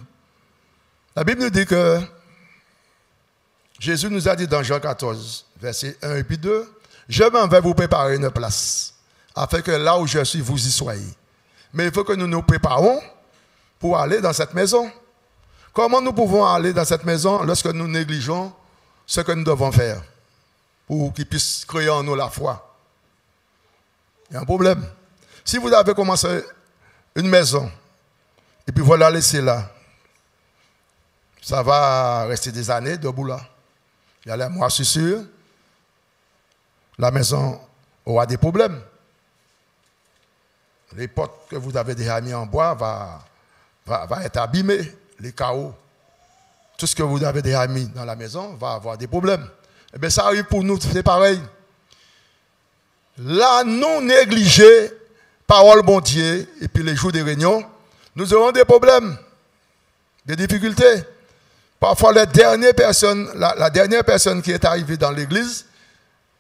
La Bible nous dit que Jésus nous a dit dans Jean 14, versets 1 et puis 2, « Je m'en vais vous préparer une place, afin que là où je suis, vous y soyez. » Mais il faut que nous nous préparons pour aller dans cette maison. Comment nous pouvons aller dans cette maison lorsque nous négligeons ce que nous devons faire pour qu'il puisse créer en nous la foi? Il y a un problème. Si vous avez commencé une maison et puis vous la laissez là, ça va rester des années debout là. Il y a les mois, je suis sûr, la maison aura des problèmes. Les portes que vous avez déjà mis en bois va être abîmées, les carreaux. Tout ce que vous avez déjà mis dans la maison va avoir des problèmes. Eh bien, ça arrive pour nous, c'est pareil. Là, nous négliger parole bon Dieu et puis les jours de réunion, nous aurons des problèmes, des difficultés. Parfois, la dernière personne qui est arrivée dans l'église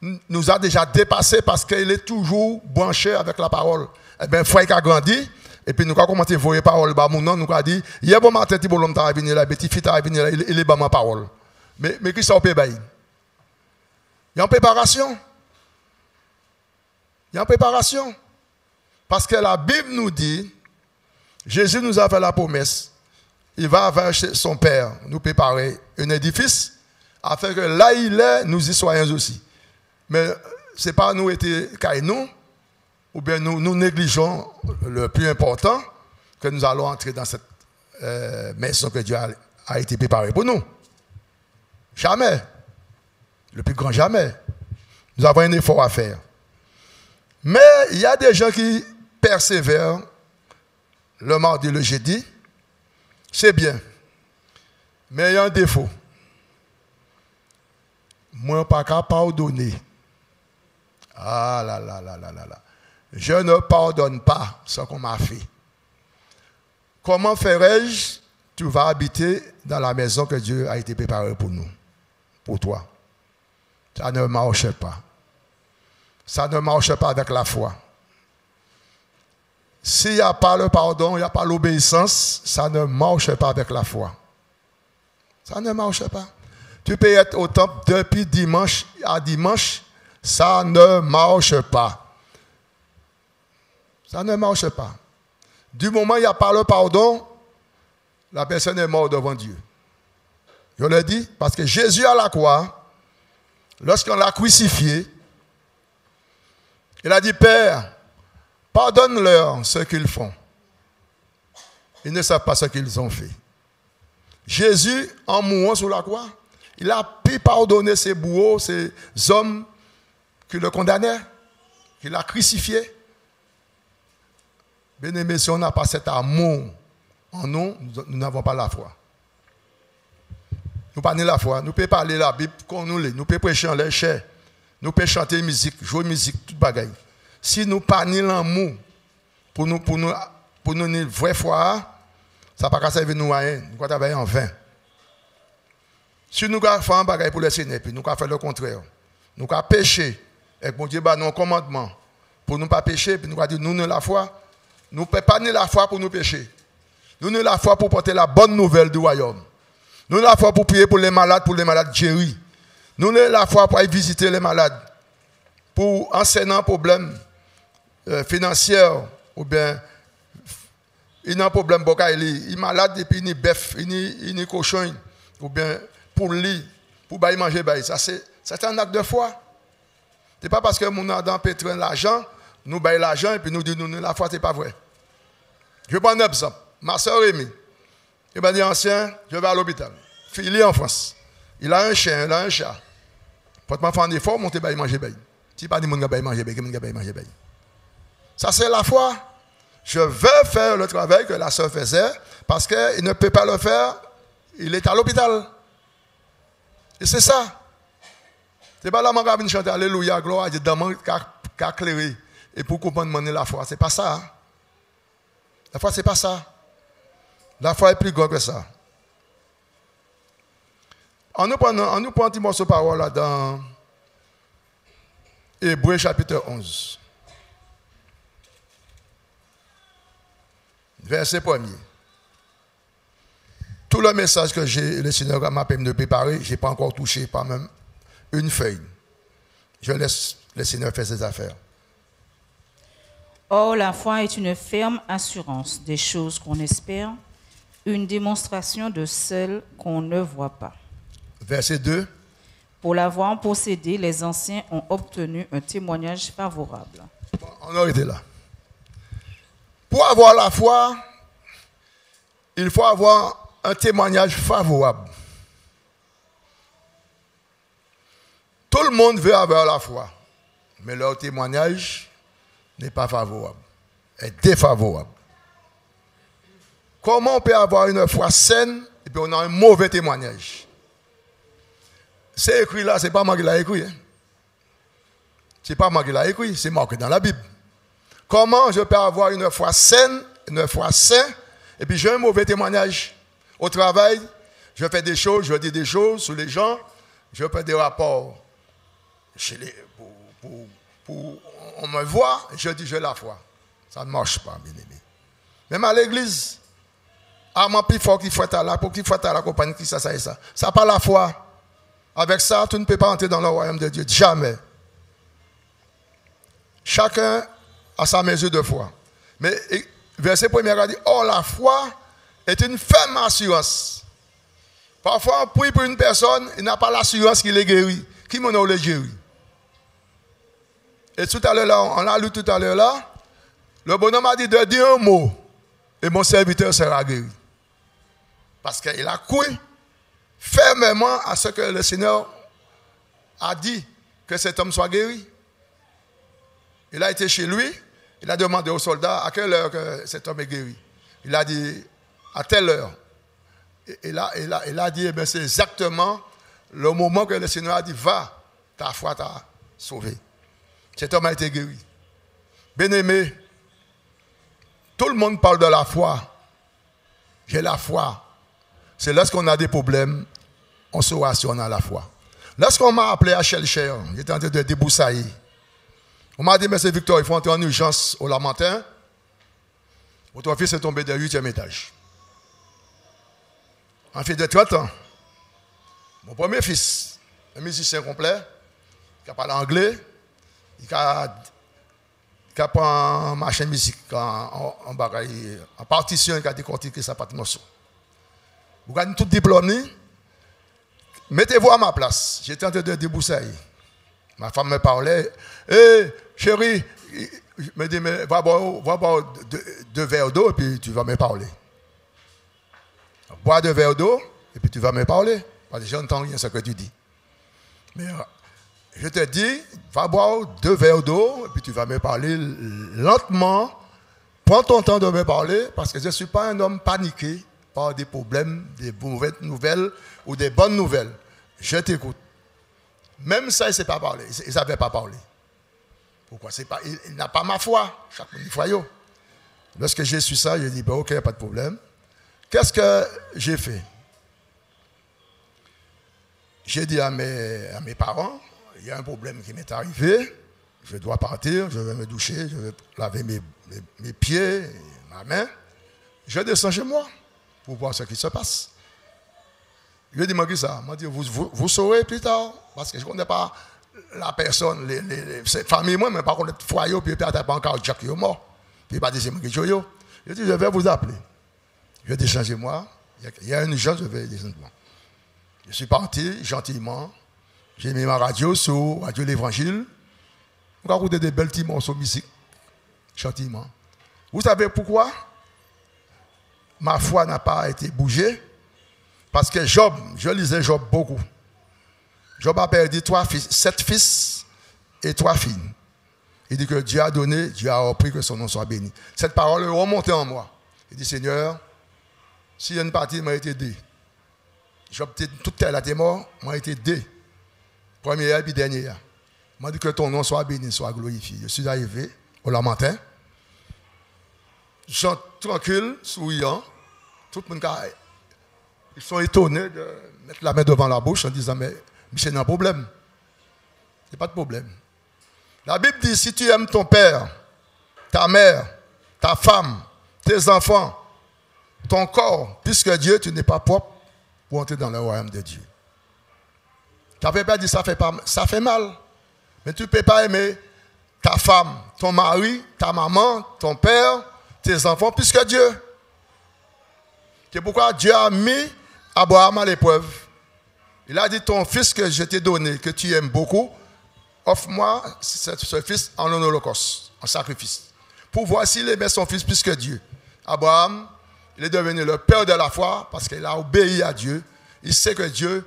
nous a déjà dépassé parce qu'elle est toujours branchée avec la parole. Eh bien, frère qui a grandi, et puis nous avons commencé à voir les paroles, nous avons dit, il y a un bon matin, il y a venu là, il est bas ma parole. Mais qui ça peut bailler? Il y a une préparation. Il y a une préparation. Parce que la Bible nous dit, Jésus nous a fait la promesse, il va vers son Père nous préparer un édifice, afin que là il est, nous y soyons aussi. Mais ce n'est pas nous été nous, ou bien nous négligeons le plus important, que nous allons entrer dans cette maison que Dieu a été préparée pour nous. Jamais. Le plus grand jamais. Nous avons un effort à faire. Mais il y a des gens qui persévèrent le mardi, le jeudi. C'est bien. Mais il y a un défaut. Moi, pas qu'à pardonner. Ah là là là là là là. Je ne pardonne pas ce qu'on m'a fait. Comment ferais-je? Tu vas habiter dans la maison que Dieu a été préparée pour nous, pour toi. Ça ne marche pas. Ça ne marche pas avec la foi. S'il n'y a pas le pardon, il n'y a pas l'obéissance, ça ne marche pas avec la foi. Ça ne marche pas. Tu peux être au temple depuis dimanche à dimanche, ça ne marche pas. Ça ne marche pas. Du moment où il n'y a pas le pardon, la personne est morte devant Dieu. Je le dis parce que Jésus à la croix, lorsqu'on l'a crucifié, il a dit, Père, pardonne-leur ce qu'ils font. Ils ne savent pas ce qu'ils ont fait. Jésus, en mourant sur la croix, il a pu pardonner ces bourreaux, ces hommes qui le condamnaient, qui l'ont crucifié. Bien-aimés, si on n'a pas cet amour en nous, nous n'avons pas la foi. Nous n'avons pas la foi. Nous pouvons parler la Bible comme nous l'est. Nous pouvons prêcher en l'air cher. Nous pouvons chanter musique, jouer musique, toute bagaille. Si nous n'avons pas l'amour pour nous une vraie foi, ça ne va pas servir nous à rien. Nous allons travailler en vain. Si nous avons fait un bagaille pour le Seigneur, puis nous allons faire le contraire. nous avons péché, et que mon Dieu, nous un commandement pour ne pas pécher, puis nous avons dit, nous avons la foi, nous ne pouvons pas ni la foi pour nous pécher. Nous avons la foi pour porter la bonne nouvelle du royaume. Nous avons la foi pour prier pour les malades guéris. Nous avons la foi pour aller visiter les malades, pour enseigner un problème financier, ou bien il a un problème, il est malade et puis il est bœuf, il est cochon, ou bien pour lui, pour manger, ça c'est un acte de foi. Ce n'est pas parce que nous avons dans pétrin l'argent, nous baillons l'argent et puis nous disons la foi, ce n'est pas vrai. Je vais prendre un exemple. Ma soeur Rémi, il m'a dit ancien, je vais à l'hôpital. Il est en France. Il a un chien, il a un chat. Pour faire un effort, monter bailler manger bailler. Si pas dit mon gars bailler manger bailler. Ça c'est la foi. Je veux faire le travail que la soeur faisait parce qu'il ne peut pas le faire. Il est à l'hôpital. Et c'est ça. C'est pas là que je vais chanter Alléluia, gloire à Dieu, dans qu'a clairé. Et pour comprendre la foi, c'est pas ça. La foi, c'est pas ça. La foi est plus grande que ça. On nous prend un petit morceau de parole là dans Hébreux chapitre 11. Verset 1er. Tout le message que le Seigneur m'a permis de préparer, je n'ai pas encore touché, pas même une feuille. Je laisse le Seigneur faire ses affaires. Or, la foi est une ferme assurance des choses qu'on espère, une démonstration de celles qu'on ne voit pas. Verset 2. Pour l'avoir possédé, les anciens ont obtenu un témoignage favorable. Bon, on a été là. Pour avoir la foi, il faut avoir un témoignage favorable. Tout le monde veut avoir la foi, mais leur témoignage n'est pas favorable, est défavorable. Comment on peut avoir une foi saine et puis on a un mauvais témoignage? C'est écrit là, ce n'est pas moi qui l'ai écrit. Hein? Ce n'est pas moi qui l'ai écrit, c'est marqué dans la Bible. Comment je peux avoir une foi saine, une foi saine, et puis j'ai un mauvais témoignage? Au travail, je fais des choses, je dis des choses sur les gens, je fais des rapports. On me voit, je dis j'ai la foi. Ça ne marche pas, bien aimé. Même à l'église, mon plus fort qu'il faut être là, pour qu'il faut être là, compagnie, ça et ça. Ça n'a pas la foi. Avec ça, tu ne peux pas entrer dans le royaume de Dieu. Jamais. Chacun a sa mesure de foi. Mais verset 1er a dit, oh la foi est une ferme assurance. Parfois, on prie pour une personne, il n'a pas l'assurance qu'il est guéri. Qui m'en a le guéri? Et tout à l'heure, là, on l'a lu tout à l'heure là, le bonhomme a dit de dire un mot et mon serviteur sera guéri. Parce qu'il a cru fermement à ce que le Seigneur a dit que cet homme soit guéri. Il a été chez lui, il a demandé aux soldats à quelle heure que cet homme est guéri. Il a dit à telle heure. Et là, il a dit, eh c'est exactement le moment que le Seigneur a dit, va, ta foi t'a sauvé. Cet homme a été guéri. Bien-aimé, tout le monde parle de la foi. J'ai la foi. C'est lorsqu'on a des problèmes, on saura si on a la foi. Lorsqu'on m'a appelé à Chelcher, j'étais en train de débroussailler. On m'a dit, mais c'est Victor, il faut entrer en urgence au Lamentin. Votre fils est tombé du 8e étage. Un fils de 30 ans. Mon premier fils, un musicien complet, qui a parlé anglais, qui a pris un machin de musique en partition, qui a décortiqué sa partie morceau. Vous gagnez tout diplôme. Mettez-vous à ma place. J'étais en train de débroussailler. Ma femme me parlait. Hé, chérie, me dit, va boire deux verres d'eau et puis tu vas me parler. Bois 2 verres d'eau et puis tu vas me parler. Parce que je n'entends rien ce que tu dis. Mais je te dis, va boire 2 verres d'eau et puis tu vas me parler lentement. Prends ton temps de me parler parce que je ne suis pas un homme paniqué par des problèmes, des mauvaises nouvelles ou des bonnes nouvelles. Je t'écoute. Même ça, il ne sait pas parler. Il ne savait pas parler. Pourquoi? Il n'a pas ma foi. Chaque monde dit foi. Lorsque j'ai su ça, j'ai dit, ben, ok, pas de problème. Qu'est-ce que j'ai fait? J'ai dit à mes parents, il y a un problème qui m'est arrivé. Je dois partir, je vais me doucher, je vais laver mes pieds, ma main. Je descends chez moi pour voir ce qui se passe. Je dis, moi, ça. Moi, vous saurez plus tard, parce que je ne connais pas la personne, les familles, moi, mais par contre, le foyer, puis peut-être pas encore Jack, il est mort. Puis pas dire, c'est moi. Je dis, je vais vous appeler. Je descends chez moi. Il y a une urgence, je vais descendre. Je suis parti gentiment. J'ai mis ma radio sur Radio l'Évangile. On va écouter des belles petits morceaux de musique. Gentiment. Vous savez pourquoi ma foi n'a pas été bougée? Parce que Job, je lisais Job beaucoup. Job a perdu 7 fils et 3 filles. Il dit que Dieu a donné, Dieu a repris, que son nom soit béni. Cette parole est remontée en moi. Il dit, Seigneur, s'il y a une partie, m'a été aidé. Job, toute elle a été mort, m'a été aidé. Première et puis dernière. M'a dit que ton nom soit béni, soit glorifié. Je suis arrivé au lamentin. Je suis tranquille, souriant. Tout le monde, ils sont étonnés de mettre la main devant la bouche en disant, mais Michel, il y a un problème. Il n'y a pas de problème. La Bible dit, si tu aimes ton père, ta mère, ta femme, tes enfants, ton corps, puisque Dieu, tu n'es pas propre pour entrer dans le royaume de Dieu. Tu n'avais pas dit, ça fait mal. Mais tu ne peux pas aimer ta femme, ton mari, ta maman, ton père, tes enfants, puisque Dieu. C'est pourquoi Dieu a mis Abraham à l'épreuve. Il a dit, ton fils que je t'ai donné, que tu aimes beaucoup, offre-moi ce fils en holocauste, en sacrifice. Pour voir s'il aimait son fils plus que Dieu. Abraham, il est devenu le père de la foi parce qu'il a obéi à Dieu. Il sait que Dieu,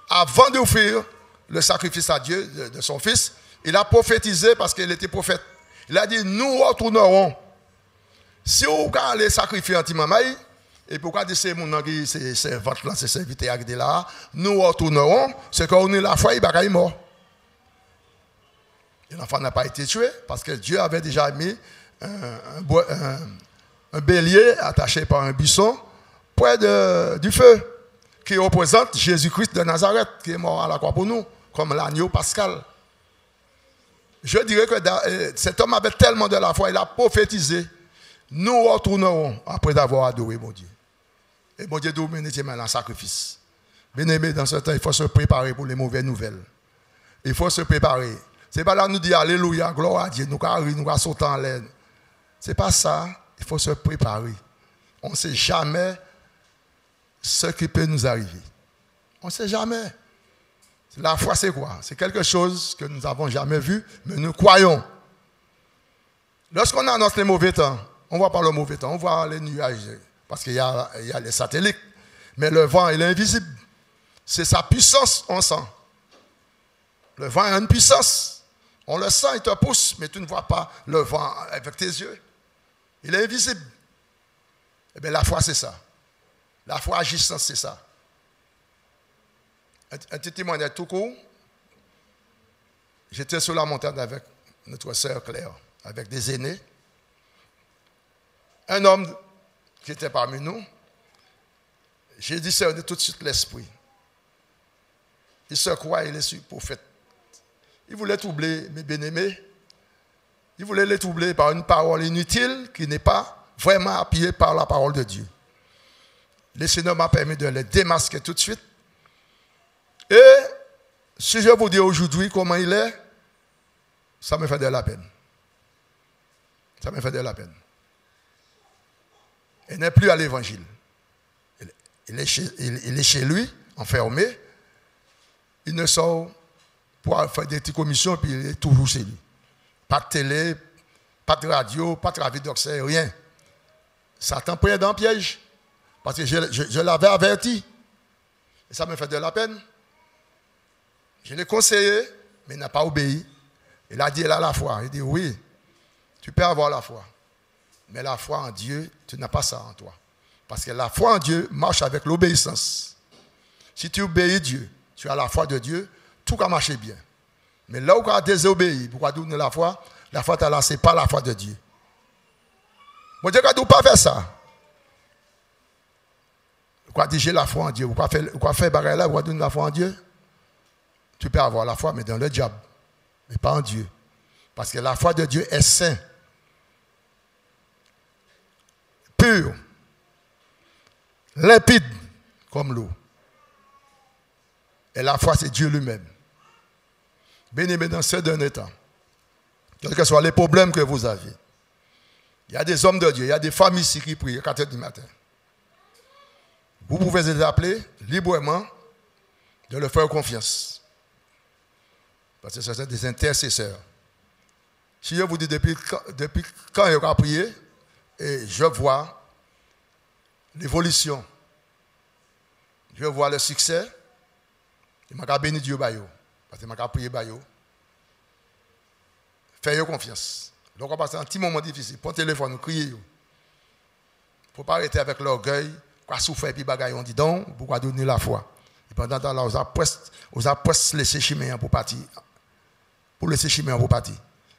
avant d'offrir le sacrifice à Dieu de son fils, il a prophétisé parce qu'il était prophète. Il a dit, nous retournerons. Si vous allez sacrifier un petit mamaï, et pourquoi dire c'est mon qui c'est votre là, c'est serviteur qui est là, nous retournerons, c'est qu'on est la foi, il est mort. Et l'enfant n'a pas été tué parce que Dieu avait déjà mis un bélier attaché par un buisson près du feu qui représente Jésus-Christ de Nazareth qui est mort à la croix pour nous, comme l'agneau pascal. Je dirais que cet homme avait tellement de la foi, il a prophétisé. Nous retournerons après avoir adoré mon Dieu. Et mon Dieu doit mener maintenant un sacrifice. Bien-aimé, dans ce temps, il faut se préparer pour les mauvaises nouvelles. Il faut se préparer. Ce n'est pas là nous dire Alléluia, gloire à Dieu, nous allons sauter en l'air. Ce n'est pas ça. Il faut se préparer. On ne sait jamais ce qui peut nous arriver. On ne sait jamais. La foi, c'est quoi? C'est quelque chose que nous n'avons jamais vu, mais nous croyons. Lorsqu'on annonce les mauvais temps, on ne voit pas le mauvais temps, on voit les nuages, parce qu'il y a les satellites. Mais le vent, il est invisible. C'est sa puissance, on sent. Le vent a une puissance. On le sent, il te pousse, mais tu ne vois pas le vent avec tes yeux. Il est invisible. Eh bien, la foi, c'est ça. La foi agissante, c'est ça. Un petit témoignage tout court. J'étais sur la montagne avec notre sœur Claire, avec des aînés. Un homme qui était parmi nous, j'ai discerné tout de suite l'esprit. Il se croit, il est prophète. Il voulait troubler mes bien-aimés. Il voulait les troubler par une parole inutile qui n'est pas vraiment appuyée par la parole de Dieu. Le Seigneur m'a permis de les démasquer tout de suite. Et si je vous dis aujourd'hui comment il est, ça me fait de la peine. Ça me fait de la peine. Il n'est plus à l'évangile. Il est chez lui, enfermé. Il ne sort pour faire des petites commissions, puis il est toujours chez lui. Pas de télé, pas de radio, pas de travail d'oxy, rien. Satan prend dans le piège. Parce que je l'avais averti. Et ça me fait de la peine. Je l'ai conseillé, mais il n'a pas obéi. Il a dit, il a la foi. Il dit, oui, tu peux avoir la foi. Mais la foi en Dieu, tu n'as pas ça en toi. Parce que la foi en Dieu marche avec l'obéissance. Si tu obéis Dieu, tu as la foi de Dieu, tout va marcher bien. Mais là où tu as désobéi, pourquoi donner la foi tu as là, ce n'est pas la foi de Dieu. Mon Dieu, ne pas faire ça. Pourquoi dire j'ai la foi en Dieu? Pourquoi faire bagarre là? Pourquoi donner la foi en Dieu? Tu peux avoir la foi, mais dans le diable, mais pas en Dieu. Parce que la foi de Dieu est sainte, pure, limpide comme l'eau. Et la foi, c'est Dieu lui-même. Bien-aimés, dans ce dernier temps, quels que soient les problèmes que vous avez, il y a des hommes de Dieu, il y a des femmes ici qui prient à 4 heures du matin. Vous pouvez les appeler librement, de leur faire confiance. Parce que ce sont des intercesseurs. Si je vous dis depuis quand il a prié, et je vois l'évolution, je vois le succès, je m'a béni Dieu bayo, parce que m'a prié bayo. Faites confiance. Donc on passe un petit moment difficile, prends le téléphone, criez. Il ne faut pas arrêter avec l'orgueet quoi souffrir puis bagaille on dit donc pourquoi donner la foi. Et pendant ce temps-là, on a presque laissé chemin pour partir. Pour laisser chemin pour partir,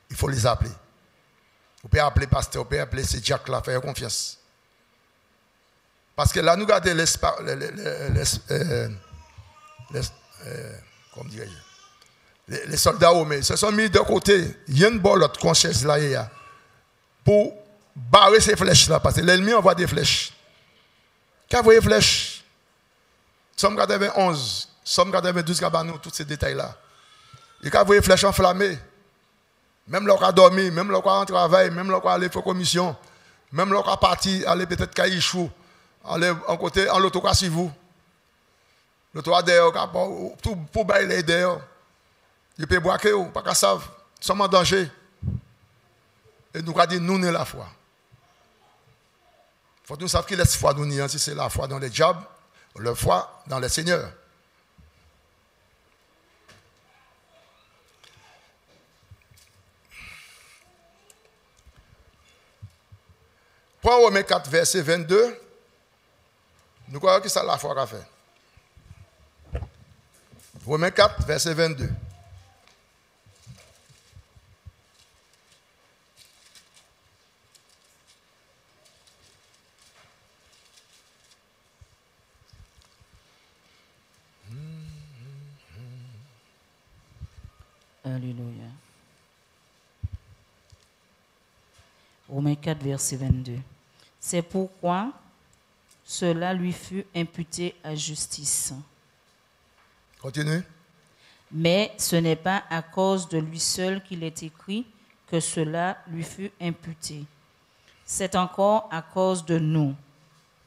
il faut les appeler. Vous pouvez appeler pasteur, vous pouvez appeler ces Jack là, faire confiance. Parce que là, nous regardons les soldats armés, se sont mis de côté. Il y a une bolotte qu'on cherche là pour barrer ces flèches là, parce que l'ennemi envoie des flèches. Quand vous voyez flèches, Somme 91, Somme 92, Kabanou, tous ces détails-là. Et quand vous voyez flèches enflammées, même lorsqu'on a dormi, même lorsqu'on a en travail, même lorsqu'on a allé faire commission, même lorsqu'on a parti, aller peut-être Caïchou, aller en côté, en l'auto sur vous. L'auto a d'ailleurs, tout pour bailler d'ailleurs. Il peut boire que pas qu'à savent, nous sommes en danger. Et nous avons dit, nous n'avons la foi. Il faut que nous sachions qu'il est foi, nous si c'est la foi dans les diables, la foi dans le Seigneur. Point Romains 4, verset 22, nous croyons que c'est la foi qu'a fait. Romains 4, verset 22. Alléluia. Romains 4, verset 22. C'est pourquoi cela lui fut imputé à justice. Continue. Mais ce n'est pas à cause de lui seul qu'il est écrit que cela lui fut imputé. C'est encore à cause de nous,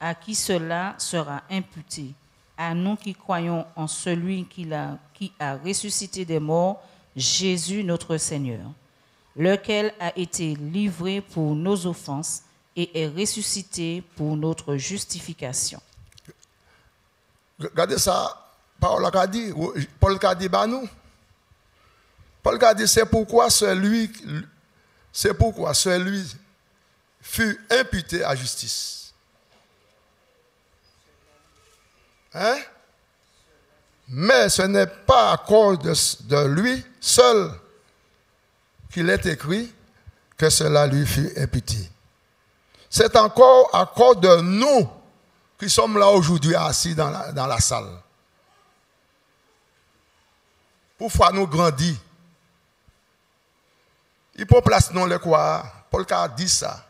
à qui cela sera imputé, à nous qui croyons en celui qui a ressuscité des morts, Jésus notre Seigneur, lequel a été livré pour nos offenses et est ressuscité pour notre justification. Regardez ça, Paul a dit, bah nous. Paul a dit, c'est pourquoi celui fut imputé à justice. Hein? Mais ce n'est pas à cause de lui seul qu'il est écrit que cela lui fut imputé. C'est encore à cause de nous qui sommes là aujourd'hui assis dans la salle. Pour faire nous grandir. Il prend place dans le quoi. Paul a dit ça.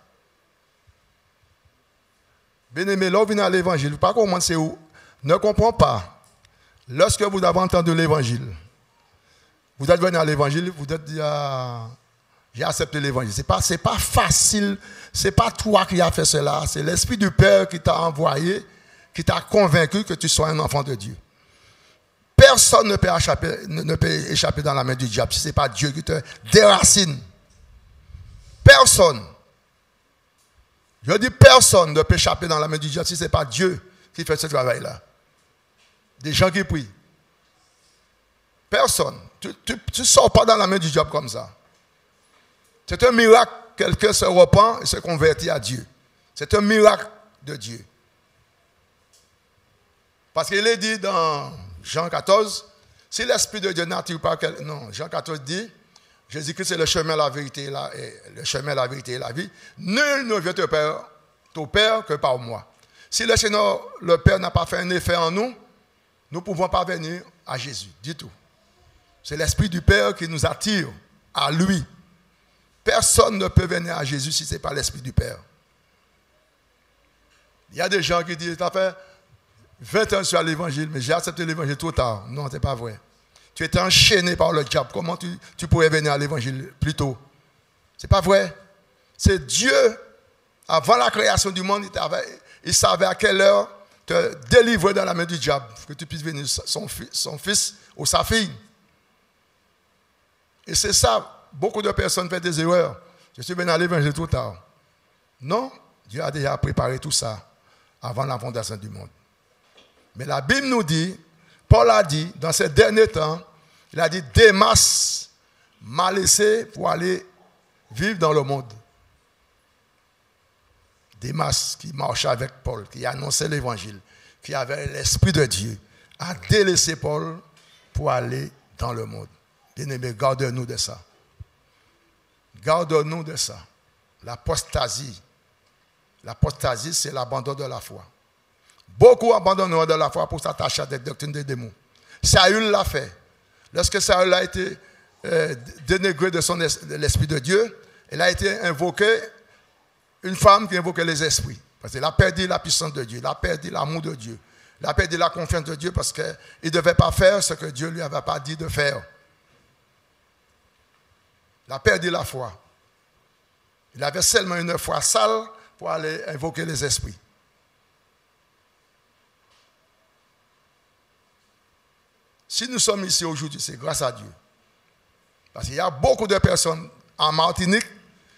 Bien-aimé, là, vous venez à l'évangile. Pas commencer où. Ne comprends pas. Lorsque vous avez entendu l'évangile, vous êtes venu à l'évangile, vous êtes dit, j'ai accepté l'évangile. C'est pas facile, c'est pas toi qui as fait cela, c'est l'Esprit du Père qui t'a envoyé, qui t'a convaincu que tu sois un enfant de Dieu. Personne ne peut échapper dans la main du diable si ce n'est pas Dieu qui te déracine. Personne. Je dis personne ne peut échapper dans la main du diable si ce n'est pas Dieu qui fait ce travail-là. Des gens qui prient. Personne. Tu ne sors pas dans la main du diable comme ça. C'est un miracle. Quelqu'un se repent et se convertit à Dieu. C'est un miracle de Dieu. Parce qu'il est dit dans Jean 14, si l'Esprit de Dieu n'attire pas quelqu'un. Non, Jean 14 dit, Jésus-Christ c'est le chemin, la vérité et la vie. Nul ne vient au Père que par moi. Si le Père n'a pas fait un effet en nous, nous pouvons pas venir à Jésus, du tout. C'est l'Esprit du Père qui nous attire à lui. Personne ne peut venir à Jésus si ce n'est pas l'Esprit du Père. Il y a des gens qui disent, tu as fait 20 ans sur l'évangile, mais j'ai accepté l'évangile trop tard. Non, ce n'est pas vrai. Tu étais enchaîné par le diable. Comment tu pourrais venir à l'évangile plus tôt? Ce n'est pas vrai. C'est Dieu, avant la création du monde, il savait à quelle heure te délivrer dans la main du diable, que tu puisses venir son fils ou sa fille. Et c'est ça, beaucoup de personnes font des erreurs. Je suis venu à l'évangile trop tard. Non, Dieu a déjà préparé tout ça avant la fondation du monde. Mais la Bible nous dit, Paul a dit, dans ces derniers temps, il a dit, Démas m'a laissé pour aller vivre dans le monde. Démas, qui marchait avec Paul, qui annonçait l'évangile, qui avait l'Esprit de Dieu, a délaissé Paul pour aller dans le monde. Bien-aimés, garde-nous de ça. Garde-nous de ça. L'apostasie. L'apostasie, c'est l'abandon de la foi. Beaucoup abandonneront de la foi pour s'attacher à des doctrines des démons. Saül l'a fait. Lorsque Saül a été dénégré de l'Esprit de Dieu, il a été invoqué, une femme qui invoquait les esprits. Parce qu'il a perdu la puissance de Dieu, il a perdu l'amour de Dieu, il a perdu la confiance de Dieu parce qu'il ne devait pas faire ce que Dieu ne lui avait pas dit de faire. Il a perdu la foi. Il avait seulement une foi sale pour aller invoquer les esprits. Si nous sommes ici aujourd'hui, c'est grâce à Dieu. Parce qu'il y a beaucoup de personnes en Martinique,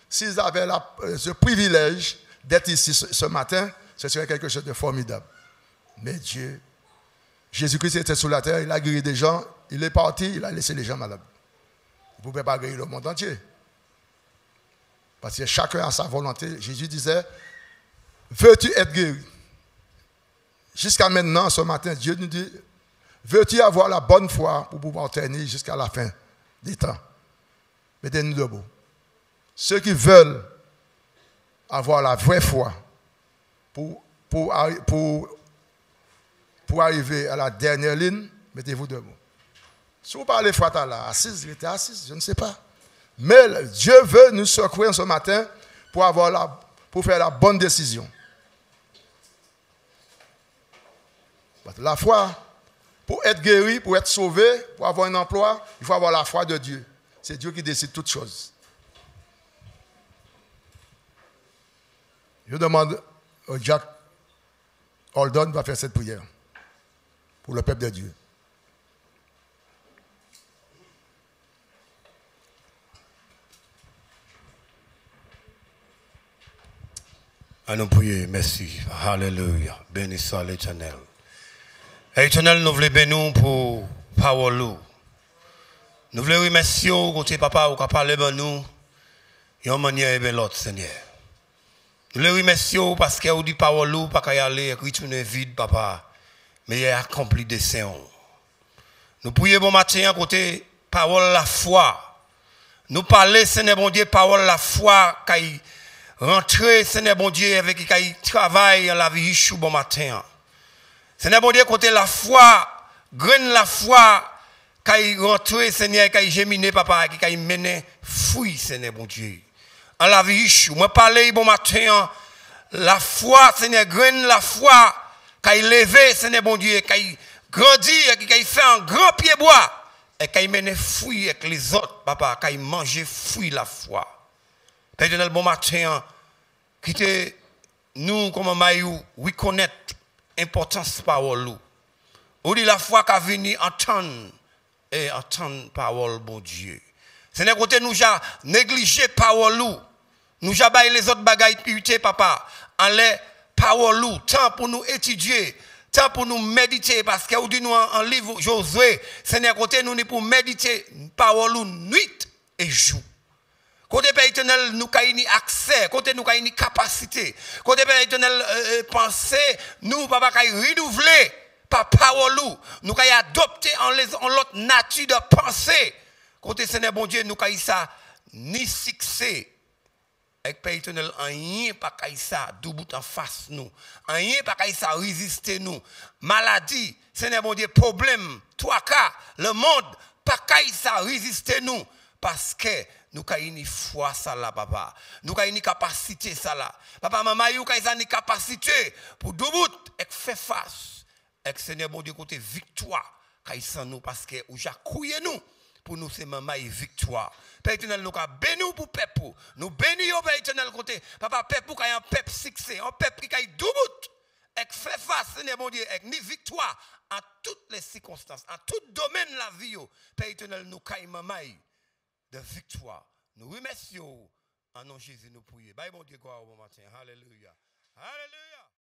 s'ils avaient ce privilège d'être ici ce matin, ce serait quelque chose de formidable. Mais Dieu, Jésus-Christ était sur la terre, il a guéri des gens, il est parti, il a laissé les gens malades. Il ne pouvait pas guérir le monde entier. Parce que chacun a sa volonté. Jésus disait, veux-tu être guéri? Jusqu'à maintenant, ce matin, Dieu nous dit, veux-tu avoir la bonne foi pour pouvoir tenir jusqu'à la fin des temps? Mettez-nous debout. Ceux qui veulent avoir la vraie foi pour arriver à la dernière ligne, mettez-vous debout. Si vous parlez frère là, assise, il était assise, je ne sais pas. Mais Dieu veut nous secouer ce matin pour faire la bonne décision. La foi, pour être guéri, pour être sauvé, pour avoir un emploi, il faut avoir la foi de Dieu. C'est Dieu qui décide toutes choses. Je demande à Jack Holden de faire cette prière pour le peuple de Dieu. Allons prier, merci. Alléluia. Béni soit l'Éternel. Éternel, nous voulons bénir pour parole. Nous voulons remercier au côté papa qui a parlé de nous. Et en manière et l'autre, Seigneur. Nous voulons remercier parce qu'il a dit parole, pas qu'à y aller, retourner vide, papa. Mais il a accompli des séances. Nous prions bon matin à côté parole la foi. Nous parlons, Seigneur bon Dieu, parole la foi qui rentrer, Seigneur bon Dieu, avec qui travaille dans la vie Yeshua bon matin. Seigneur bon Dieu, côté la foi, graine la foi, qui rentre, Seigneur, qui gémine, papa, qui mène fruit, Seigneur bon Dieu. En la vie Yeshua. Moi parler bon matin, la foi, Seigneur, graine la foi, qui levé, Seigneur bon Dieu, qui grandit, qui fait un grand pied bois, et qui mène fruit avec les autres, papa, qui mange fruit la foi. Père éternel, bon matin, quittez nous comme maillot, reconnaître l'importance de la parole. On dit la foi qu'a venu entendre et entendre parole, bon Dieu. C'est d'un côté, nous avons négligé parole. Nous avons les autres bagailles purité, papa. En les paroles, temps pour nous étudier, temps pour nous méditer, parce qu'on dit nous en livre Josué, c'est d'un côté, nous pour méditer parole nuit et jour. Côté Père éternel, nous avons accès, côté nous avons capacité, côté Père éternel, pensée, nous, papa, avons renouvelé par parole, nous avons adopté en l'autre nature de pensée. Côté Seigneur bon Dieu, nous avons ça ni succès. Avec Père éternel, rien pas ça, doubout en face nous. Rien pas ça résister nous. Maladie, Seigneur bon Dieu, problème, trois cas, le monde, pas qu'à ça résister nous parce que nous avons une foi ça là papa. Nous avons une capacité ça là. Papa maman you avons une capacité pour debout et faire face. Et Seigneur bon Dieu côté victoire sans nous parce que ou j'accouille nous pour nous c'est maman et victoire. Père éternel nous ka béni pour peuple. Nous bénissons Père éternel côté papa peuple qui a un peuple succès, un peuple qui a debout et fait face Seigneur mon Dieu avec ni victoire en toutes les circonstances, en tout domaine de la vie. Père éternel nous ka maman de victoire. Nous remercions en nom de Jésus nous prions. Bye mon Dieu gloire au matin. Alléluia. Alléluia.